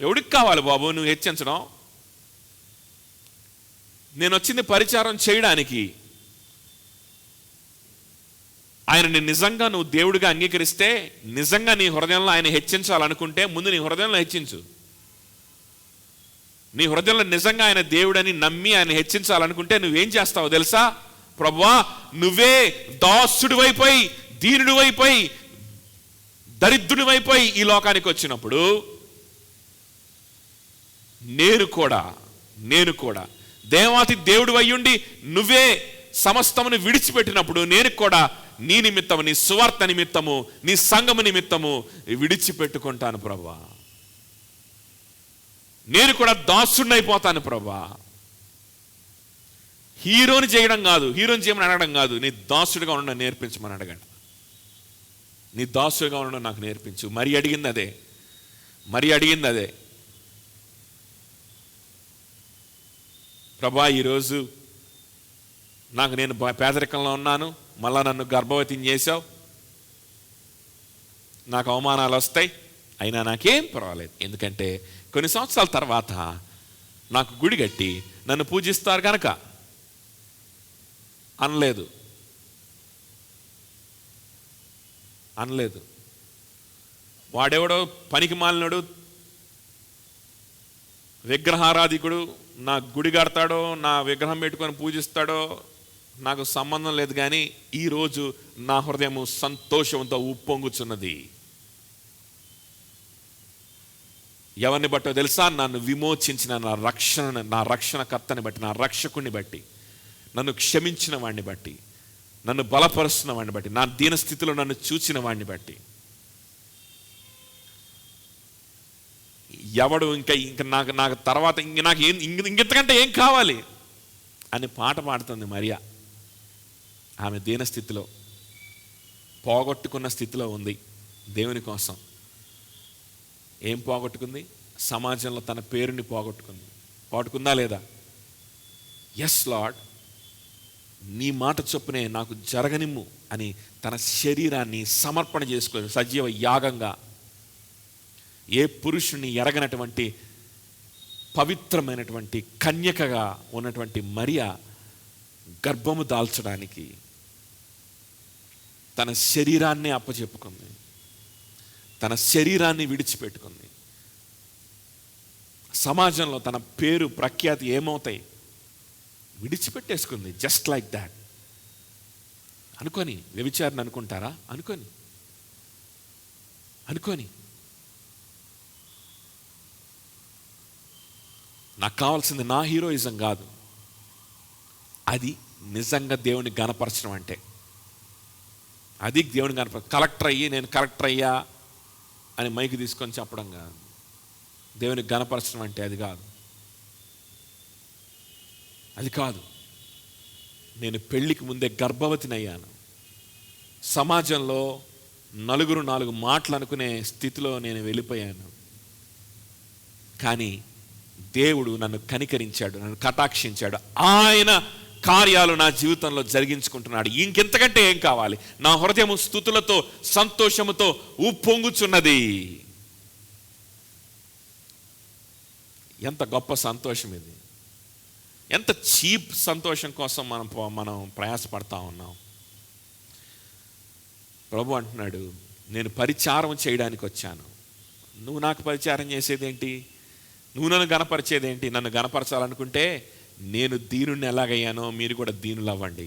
ఎవడికి కావాలి బాబు నువ్వు హెచ్చించడం? నేను వచ్చింది పరిచారం చేయడానికి. ఆయనని నిజంగా నువ్వు దేవుడిగా అంగీకరిస్తే, నిజంగా నీ హృదయంలో ఆయన హెచ్చించాలనుకుంటే ముందు నీ హృదయంలో హెచ్చించు. నీ హృదయంలో నిజంగా ఆయన దేవుడని నమ్మి ఆయన హెచ్చించాలనుకుంటే నువ్వేం చేస్తావో తెలుసా? ప్రభువా, నువ్వే దాసుడు వైపోయి, దీనుడు వైపోయి, దరిద్రుడివైపోయి ఈ లోకానికి వచ్చినప్పుడు నేను కూడా దేవాతి దేవుడు అయ్యుండి నువ్వే సమస్తమును విడిచిపెట్టినప్పుడు నేను కూడా నీ నిమిత్తము, నీ సువార్త నిమిత్తము, నీ సంఘము నిమిత్తము విడిచిపెట్టుకుంటాను ప్రభువా. నేను కూడా దాసుడినైపోతాను ప్రభువా. హీరోని చేయడం కాదు, హీరోని చేయమని అడగడం కాదు, నీ దాసుడిగా ఉండడం నేర్పించమని అడగండి. నీ దాసుడిగా ఉండడం నాకు నేర్పించు. మరి అడిగింది అదే. ప్రభా, ఈరోజు నేను పేదరికంలో ఉన్నాను, మళ్ళా నన్ను గర్భవతిని చేసావు, నాకు అవమానాలు వస్తాయి, అయినా నాకేం పర్వాలేదు, ఎందుకంటే కొన్ని సంవత్సరాల తర్వాత నాకు గుడి కట్టి నన్ను పూజిస్తారు కనుక అనలేదు. వాడెవడో పనికి మాలినడు విగ్రహారాధికుడు నా గుడి కడతాడో, నా విగ్రహం పెట్టుకొని పూజిస్తాడో నాకు సంబంధం లేదు. కానీ ఈరోజు నా హృదయము సంతోషంతో ఉప్పొంగుచున్నది. ఎవరిని బట్టో తెలుసా? నన్ను విమోచించిన నా రక్షణకర్తని బట్టి, నా రక్షకుడిని బట్టి, నన్ను క్షమించిన వాడిని బట్టి, నన్ను బలపరుస్తున్న వాడిని బట్టి, నా దీనస్థితిలో నన్ను చూచిన వాడిని బట్టి. ఎవడు ఇంకా నాకు తర్వాత నాకు ఇంకెంతకంటే ఏం కావాలి అని పాట పాడుతుంది మరియా. ఆమె దీనస్థితిలో, పోగొట్టుకున్న స్థితిలో ఉంది దేవుని కోసం. ఏం పోగొట్టుకుంది? సమాజంలో తన పేరుని పోగొట్టుకుందా లేదా? ఎస్ లార్డ్, నీ మాట చొప్పునే నాకు జరగనిమ్ము అని తన శరీరాన్ని సమర్పణ చేసుకొని సజీవ యాగంగా, ఏ పురుషుని ఎరగనటువంటి పవిత్రమైనటువంటి కన్యకగా ఉన్నటువంటి మరియా గర్భము దాల్చడానికి తన శరీరాన్ని అప్పచెప్పుకుంది, తన శరీరాన్ని విడిచిపెట్టుకుంది. సమాజంలో తన పేరు ప్రఖ్యాతి ఏమవుతాయి విడిచిపెట్టేసుకుంది. Just like that. అనుకొని వ్యభిచారణ అనుకుంటారా? అనుకొని నాకు కావాల్సింది నా హీరోయిజం కాదు, అది నిజంగా దేవుని గణపరచడం అంటే. అది దేవుని కలెక్టర్ అయ్యి నేను కలెక్టర్ అయ్యా అని మైకి తీసుకొని చెప్పడం కాదు. దేవుని గణపరచడం అంటే అది కాదు. నేను పెళ్ళికి ముందే గర్భవతిని అయ్యాను. సమాజంలో నలుగురు 4 మాటలు అనుకునే స్థితిలో నేను వెళ్ళిపోయాను. కానీ దేవుడు నన్ను కనికరించాడు, నన్ను కటాక్షించాడు. ఆయన కార్యాలు నా జీవితంలో జరిగించుకుంటున్నాడు. ఇంకెంతకంటే ఏం కావాలి? నా హృదయము స్తుతులతో, సంతోషముతో ఉప్పొంగుచున్నది. ఎంత గొప్ప సంతోషం ఇది! ఎంత చీప్ సంతోషం కోసం మనం ప్రయాసపడతా ఉన్నాం. ప్రభు అంటున్నాడు, నేను పరిచారం చేయడానికి వచ్చాను. నువ్వు నాకు పరిచారం చేసేదేంటి? నువ్వు నన్ను గణపరిచేదేంటి? నన్ను గణపరచాలనుకుంటే నేను దీనుణ్ణి ఎలాగయ్యానో మీరు కూడా దీనులు అవ్వండి.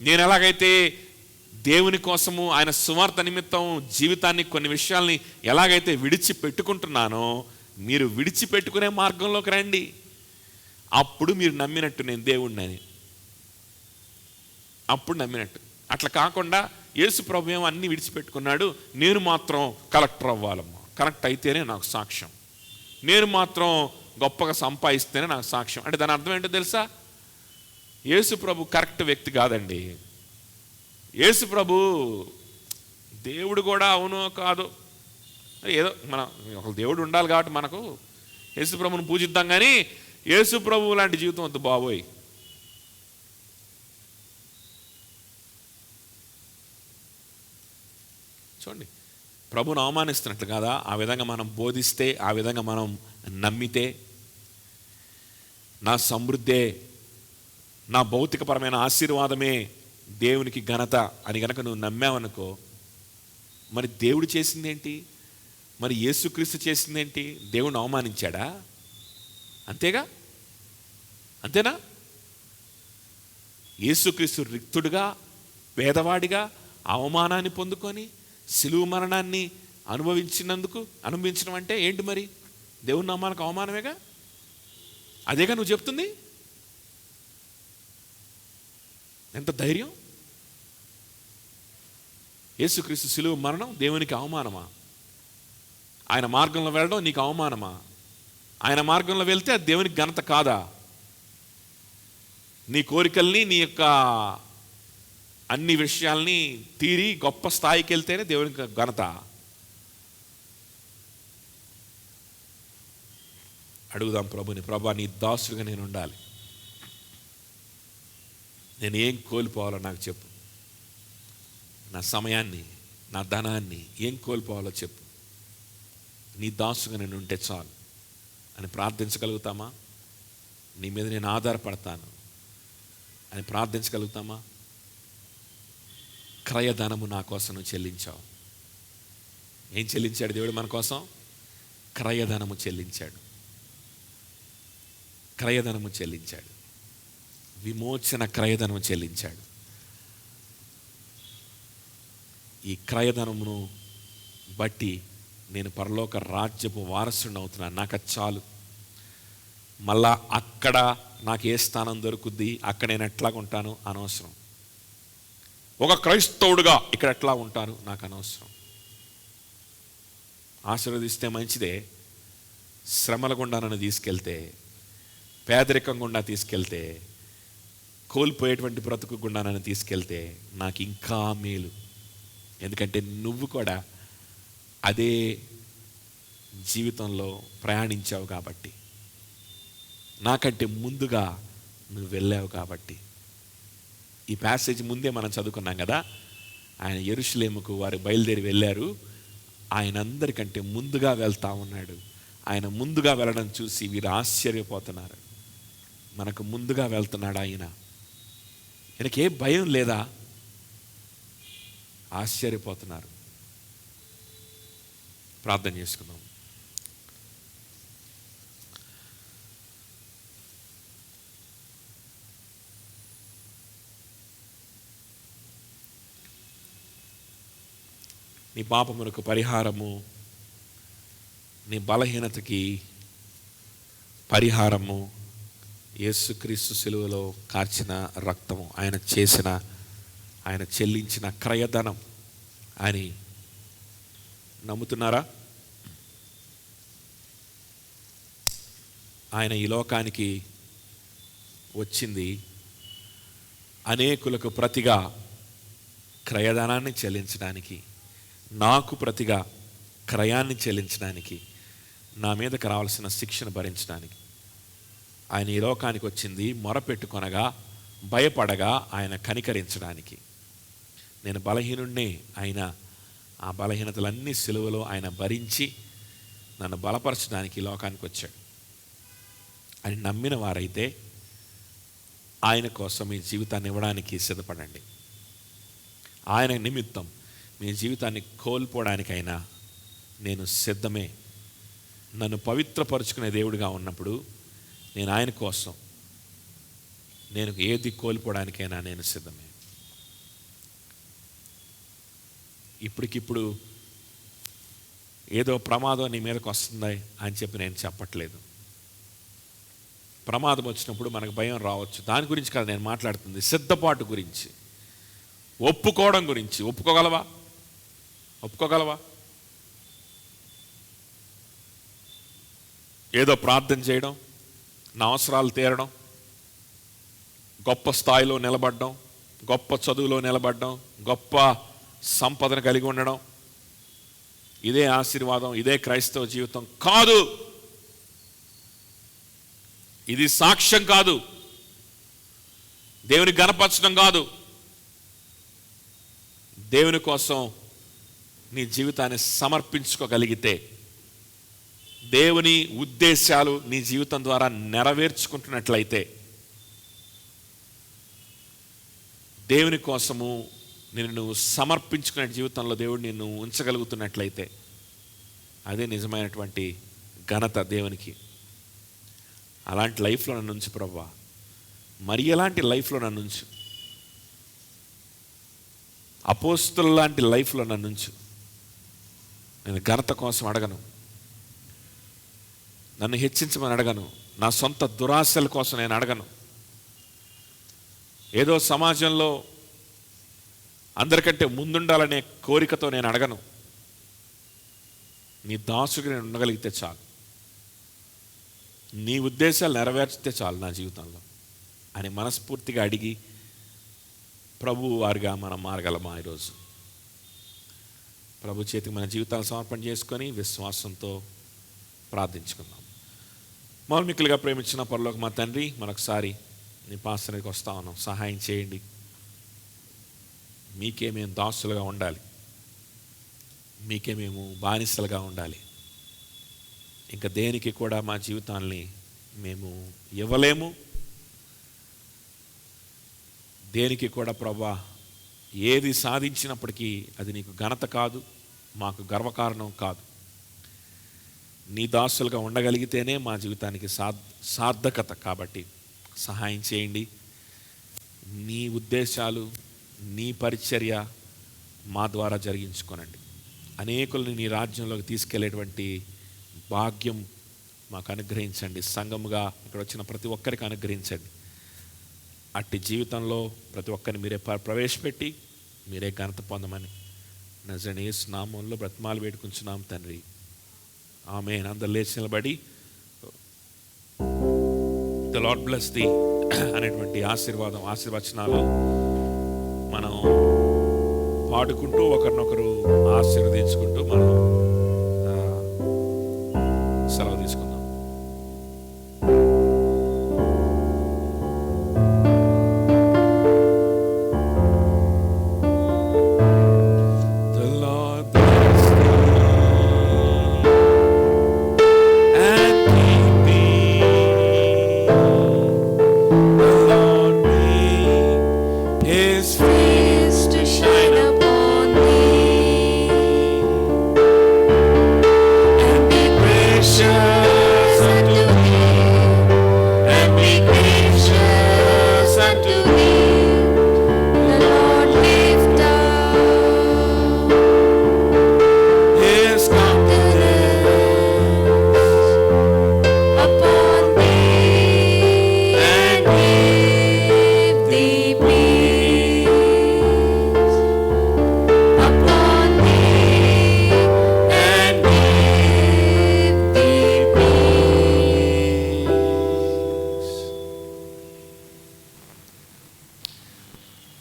నేను ఎలాగైతే దేవుని కోసము, ఆయన సువార్త నిమిత్తం జీవితాన్ని, కొన్ని విషయాల్ని ఎలాగైతే విడిచిపెట్టుకుంటున్నానో మీరు విడిచిపెట్టుకునే మార్గంలోకి రండి. అప్పుడు మీరు నమ్మినట్టు నేను దేవుణ్ణని, అప్పుడు నమ్మినట్టు. అట్లా కాకుండా యేసు ప్రభు ఏమో అన్నీ విడిచిపెట్టుకున్నాడు, నేను మాత్రం కలెక్టర్ అవ్వాలమ్మా, కరెక్ట్ అయితేనే నాకు సాక్ష్యం, నేను మాత్రం గొప్పగా సంపాదిస్తేనే నాకు సాక్ష్యం అంటే దాని అర్థం ఏంటో తెలుసా? యేసు ప్రభు కరెక్ట్ వ్యక్తి కాదండి. యేసు ప్రభు దేవుడు కూడా అవునో కాదు, ఏదో ఒక దేవుడు ఉండాలి కాబట్టి మనకు యేసు ప్రభుని పూజిద్దాం. కానీ యేసు ప్రభు లాంటి జీవితం వద్దు బాబోయ్. చూడండి, ప్రభుని అవమానిస్తున్నట్లు కదా ఆ విధంగా మనం బోధిస్తే, ఆ విధంగా మనం నమ్మితే, నా సమృద్ధే, నా భౌతికపరమైన ఆశీర్వాదమే దేవునికి ఘనత అని కనుక నువ్వు నమ్మావనుకో, మరి దేవుడు చేసిందేంటి? మరి యేసుక్రీస్తు చేసిందేంటి? దేవుడిని అవమానించాడా? అంతేనా? యేసుక్రీస్తు రిక్తుడుగా, పేదవాడిగా అవమానాన్ని పొందుకొని, శిలువ మరణాన్ని అనుభవించడం అంటే ఏంటి మరి? దేవుని నామానికి అవమానమేగా. అదేగా నువ్వు చెప్తుంది. ఎంత ధైర్యం! యేసుక్రీస్తు శిలువ మరణం దేవునికి అవమానమా? ఆయన మార్గంలో వెళ్ళడం నీకు అవమానమా? ఆయన మార్గంలో వెళ్తే అది దేవునికి ఘనత కాదా? నీ కోరికల్ని, నీ యొక్క అన్ని విషయాల్ని తీరి గొప్ప స్థాయికి వెళ్తేనే దేవునికి ఘనత. అడుగుదాం ప్రభుని, ప్రభా నీ దాసుడిగా నేను ఉండాలి, నేను ఏం కోల్పోవాలో నాకు చెప్పు, నా సమయాన్ని, నా ధనాన్ని ఏం కోల్పోవాలో చెప్పు, నీ దాసుగా నేను ఉంటే చాలు అని ప్రార్థించగలుగుతామా? నీ మీద నేను ఆధారపడతాను అని ప్రార్థించగలుగుతామా? క్రయధనము నా కోసం నువ్వు చెల్లించావు. ఏం చెల్లించాడు దేవుడు మన కోసం? క్రయధనము చెల్లించాడు. క్రయధనము చెల్లించాడు. విమోచన క్రయధనము చెల్లించాడు. ఈ క్రయధనమును బట్టి నేను పరలోక రాజ్యపు వారసుడిని అవుతున్నాను. నాకు అది చాలు. మళ్ళా అక్కడ నాకు ఏ స్థానం దొరుకుద్ది, అక్కడ నేను ఎట్లా ఉంటాను అనవసరం. ఒక క్రైస్తవుడుగా ఇక్కడ ఎట్లా ఉంటాను నాకు అనవసరం. ఆశీర్వదిస్తే మంచిదే, శ్రమల గుండా నన్ను తీసుకెళ్తే, పేదరికం గుండా తీసుకెళ్తే, కోల్పోయేటువంటి బ్రతుకు గుండా నన్ను తీసుకెళ్తే నాకు ఇంకా మేలు. ఎందుకంటే నువ్వు కూడా అదే జీవితంలో ప్రయాణించావు కాబట్టి, నాకంటే ముందుగా నువ్వు వెళ్ళావు కాబట్టి. ఈ ప్యాసేజ్ ముందే మనం చదువుకున్నాం కదా, ఆయన యెరూషలేముకు వారు బయలుదేరి వెళ్ళారు. ఆయన అందరికంటే ముందుగా వెళ్తా ఉన్నాడు. ఆయన ముందుగా వెళ్ళడం చూసి వీరు ఆశ్చర్యపోతున్నారు. మనకు ముందుగా వెళ్తున్నాడు ఆయన, ఆయనకే భయం లేదా? ఆశ్చర్యపోతున్నారు. ప్రార్థన చేసుకుందాం. నీ పాపమునకు పరిహారము, నీ బలహీనతకి పరిహారము యేసుక్రీస్తు శిలువలో కార్చిన రక్తము, ఆయన చెల్లించిన క్రయధనం అని నమ్ముతున్నారా? ఆయన ఈ లోకానికి వచ్చింది అనేకులకు ప్రతిగా క్రయధనాన్ని చెల్లించడానికి, నాకు ప్రతిగా క్రయాన్ని చెల్లించడానికి, నా మీదకి రావాల్సిన శిక్షను భరించడానికి. ఆయన ఈ లోకానికి వచ్చింది మొరపెట్టుకొనగా, భయపడగా, ఆయన కనికరించడానికి. నేను బలహీనుణ్ణే, ఆయన ఆ బలహీనతలన్నీ సిలువలో ఆయన భరించి నన్ను బలపరచడానికి ఈ లోకానికి వచ్చాడు అని నమ్మిన వారైతే ఆయన కోసం మీ జీవితాన్ని ఇవ్వడానికి సిద్ధపడండి. ఆయన నిమిత్తం మీ జీవితాన్ని కోల్పోవడానికైనా నేను సిద్ధమే. నన్ను పవిత్రపరుచుకునే దేవుడిగా ఉన్నప్పుడు నేను ఆయన కోసం, నేను ఏది కోల్పోవడానికైనా నేను సిద్ధమే. ఇప్పటికిప్పుడు ఏదో ప్రమాదం నీ మీదకి వస్తుంది అని చెప్పి నేను చెప్పట్లేదు. ప్రమాదం వచ్చినప్పుడు మనకు భయం రావచ్చు, దాని గురించి కాదు నేను మాట్లాడుతుంది, సిద్ధపాటు గురించి, ఒప్పుకోవడం గురించి. ఒప్పుకోగలవా? ఏదో ప్రార్థన చేయడం, నా అవసరాలు తీరడం, గొప్ప స్థాయిలో నిలబడడం, గొప్ప చదువులో నిలబడడం, గొప్ప సంపదను కలిగి ఉండడం, ఇదే ఆశీర్వాదం, ఇదే క్రైస్తవ జీవితం కాదు. ఇది సాక్ష్యం కాదు, దేవుని గణపరచడం కాదు. దేవుని కోసం నీ జీవితాన్ని సమర్పించుకోగలిగితే, దేవుని ఉద్దేశాలు నీ జీవితం ద్వారా నెరవేర్చుకుంటున్నట్లయితే, దేవుని కోసము నువ్వు సమర్పించుకునే జీవితంలో దేవుడు నిన్ను ఉంచగలుగుతున్నట్లయితే, అదే నిజమైనటువంటి ఘనత దేవునికి. అలాంటి లైఫ్లో నన్ను ఉంచు ప్రభువా, మరి ఎలాంటి లైఫ్లో నన్ను ఉంచు, అపోస్తుల లాంటి లైఫ్లో నన్ను ఉంచు. నేను ఘనత కోసం అడగను, నన్ను హెచ్చించమని అడగను, నా సొంత దురాశల కోసం నేను అడగను, ఏదో సమాజంలో అందరికంటే ముందుండాలనే కోరికతో నేను అడగను. నీ దాసుగా నేను ఉండగలిగితే చాలు, నీ ఉద్దేశాలు నెరవేర్చితే చాలు నా జీవితంలో అని మనస్ఫూర్తిగా అడిగి ప్రభు వారిగా మనం మారగలమా? ఈరోజు ప్రభు చేతికి మన జీవితాలను సమర్పణ చేసుకొని విశ్వాసంతో ప్రార్థించుకుందాం. మౌలికలుగా ప్రేమించిన పరలోక మా తండ్రి, మరొకసారి నీ పాసనకి వస్తా ఉన్నాం. సహాయం చేయండి. మీకే మేము దాసులుగా ఉండాలి, మీకే మేము బానిసలుగా ఉండాలి. ఇంకా దేనికి కూడా మా జీవితాన్ని మేము ఇవ్వలేము. దేనికి కూడా ప్రభా ఏది సాధించినప్పటికీ అది నీకు ఘనత కాదు, మాకు గర్వకారణం కాదు. నీ దాసులుగా ఉండగలిగితేనే మా జీవితానికి సార్థకత. కాబట్టి సహాయం చేయండి. నీ ఉద్దేశాలు, నీ పరిచర్య మా ద్వారా జరిగించుకోనండి. అనేకుల్ని నీ రాజ్యంలోకి తీసుకెళ్లేటువంటి భాగ్యం మాకు అనుగ్రహించండి. సంఘముగా ఇక్కడ వచ్చిన ప్రతి ఒక్కరికి అనుగ్రహించండి. అట్టి జీవితంలో ప్రతి ఒక్కరిని మీరే ప్రవేశపెట్టి మీరే ఘనత పొందమని నజరేయుని యేసు నామములో బ్రతిమాలు వేడుకుంటున్నాం తండ్రి. ఆమేన్. అందరూ లేచి నిలబడి ద లార్డ్ బ్లెస్ ది అనేటువంటి ఆశీర్వచనాలు మనం పాడుకుంటూ ఒకరినొకరు ఆశీర్వదించుకుంటూ మనం సెలవు తీసుకుందాం.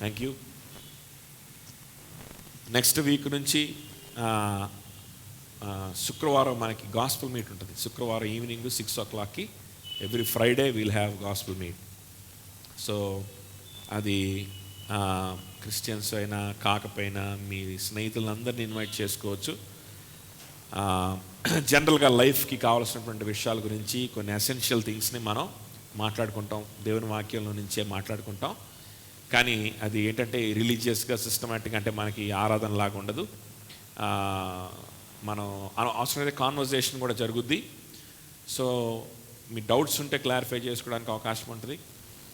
Thank you. నెక్స్ట్ వీక్ నుంచి శుక్రవారం మనకి గాస్పుల్ మీట్ ఉంటుంది. శుక్రవారం ఈవినింగ్ 6 o'clockకి every Friday we'll have gospel meet. So అది క్రిస్టియన్స్ అయినా కాకపోయినా మీ స్నేహితులందరినీ ఇన్వైట్ చేసుకోవచ్చు. జనరల్గా లైఫ్కి కావాల్సినటువంటి విషయాల గురించి కొన్ని ఎసెన్షియల్ థింగ్స్ని మనం మాట్లాడుకుంటాం, దేవుని వాక్యంలో నుంచే మాట్లాడుకుంటాం. కానీ అది ఏంటంటే రిలీజియస్గా సిస్టమేటిక్గా అంటే మనకి ఆరాధన లాగా ఉండదు. మనం అవసరమైతే కాన్వర్జేషన్ కూడా జరుగుద్ది. సో మీ డౌట్స్ ఉంటే క్లారిఫై చేసుకోవడానికి అవకాశం ఉంటుంది.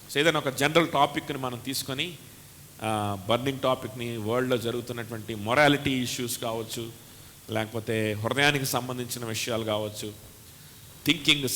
సో ఏదైనా ఒక జనరల్ టాపిక్ని మనం తీసుకొని బర్నింగ్ టాపిక్ని, వరల్డ్లో జరుగుతున్నటువంటి మొరాలిటీ ఇష్యూస్ కావచ్చు, లేకపోతే హృదయానికి సంబంధించిన విషయాలు కావచ్చు, థింకింగ్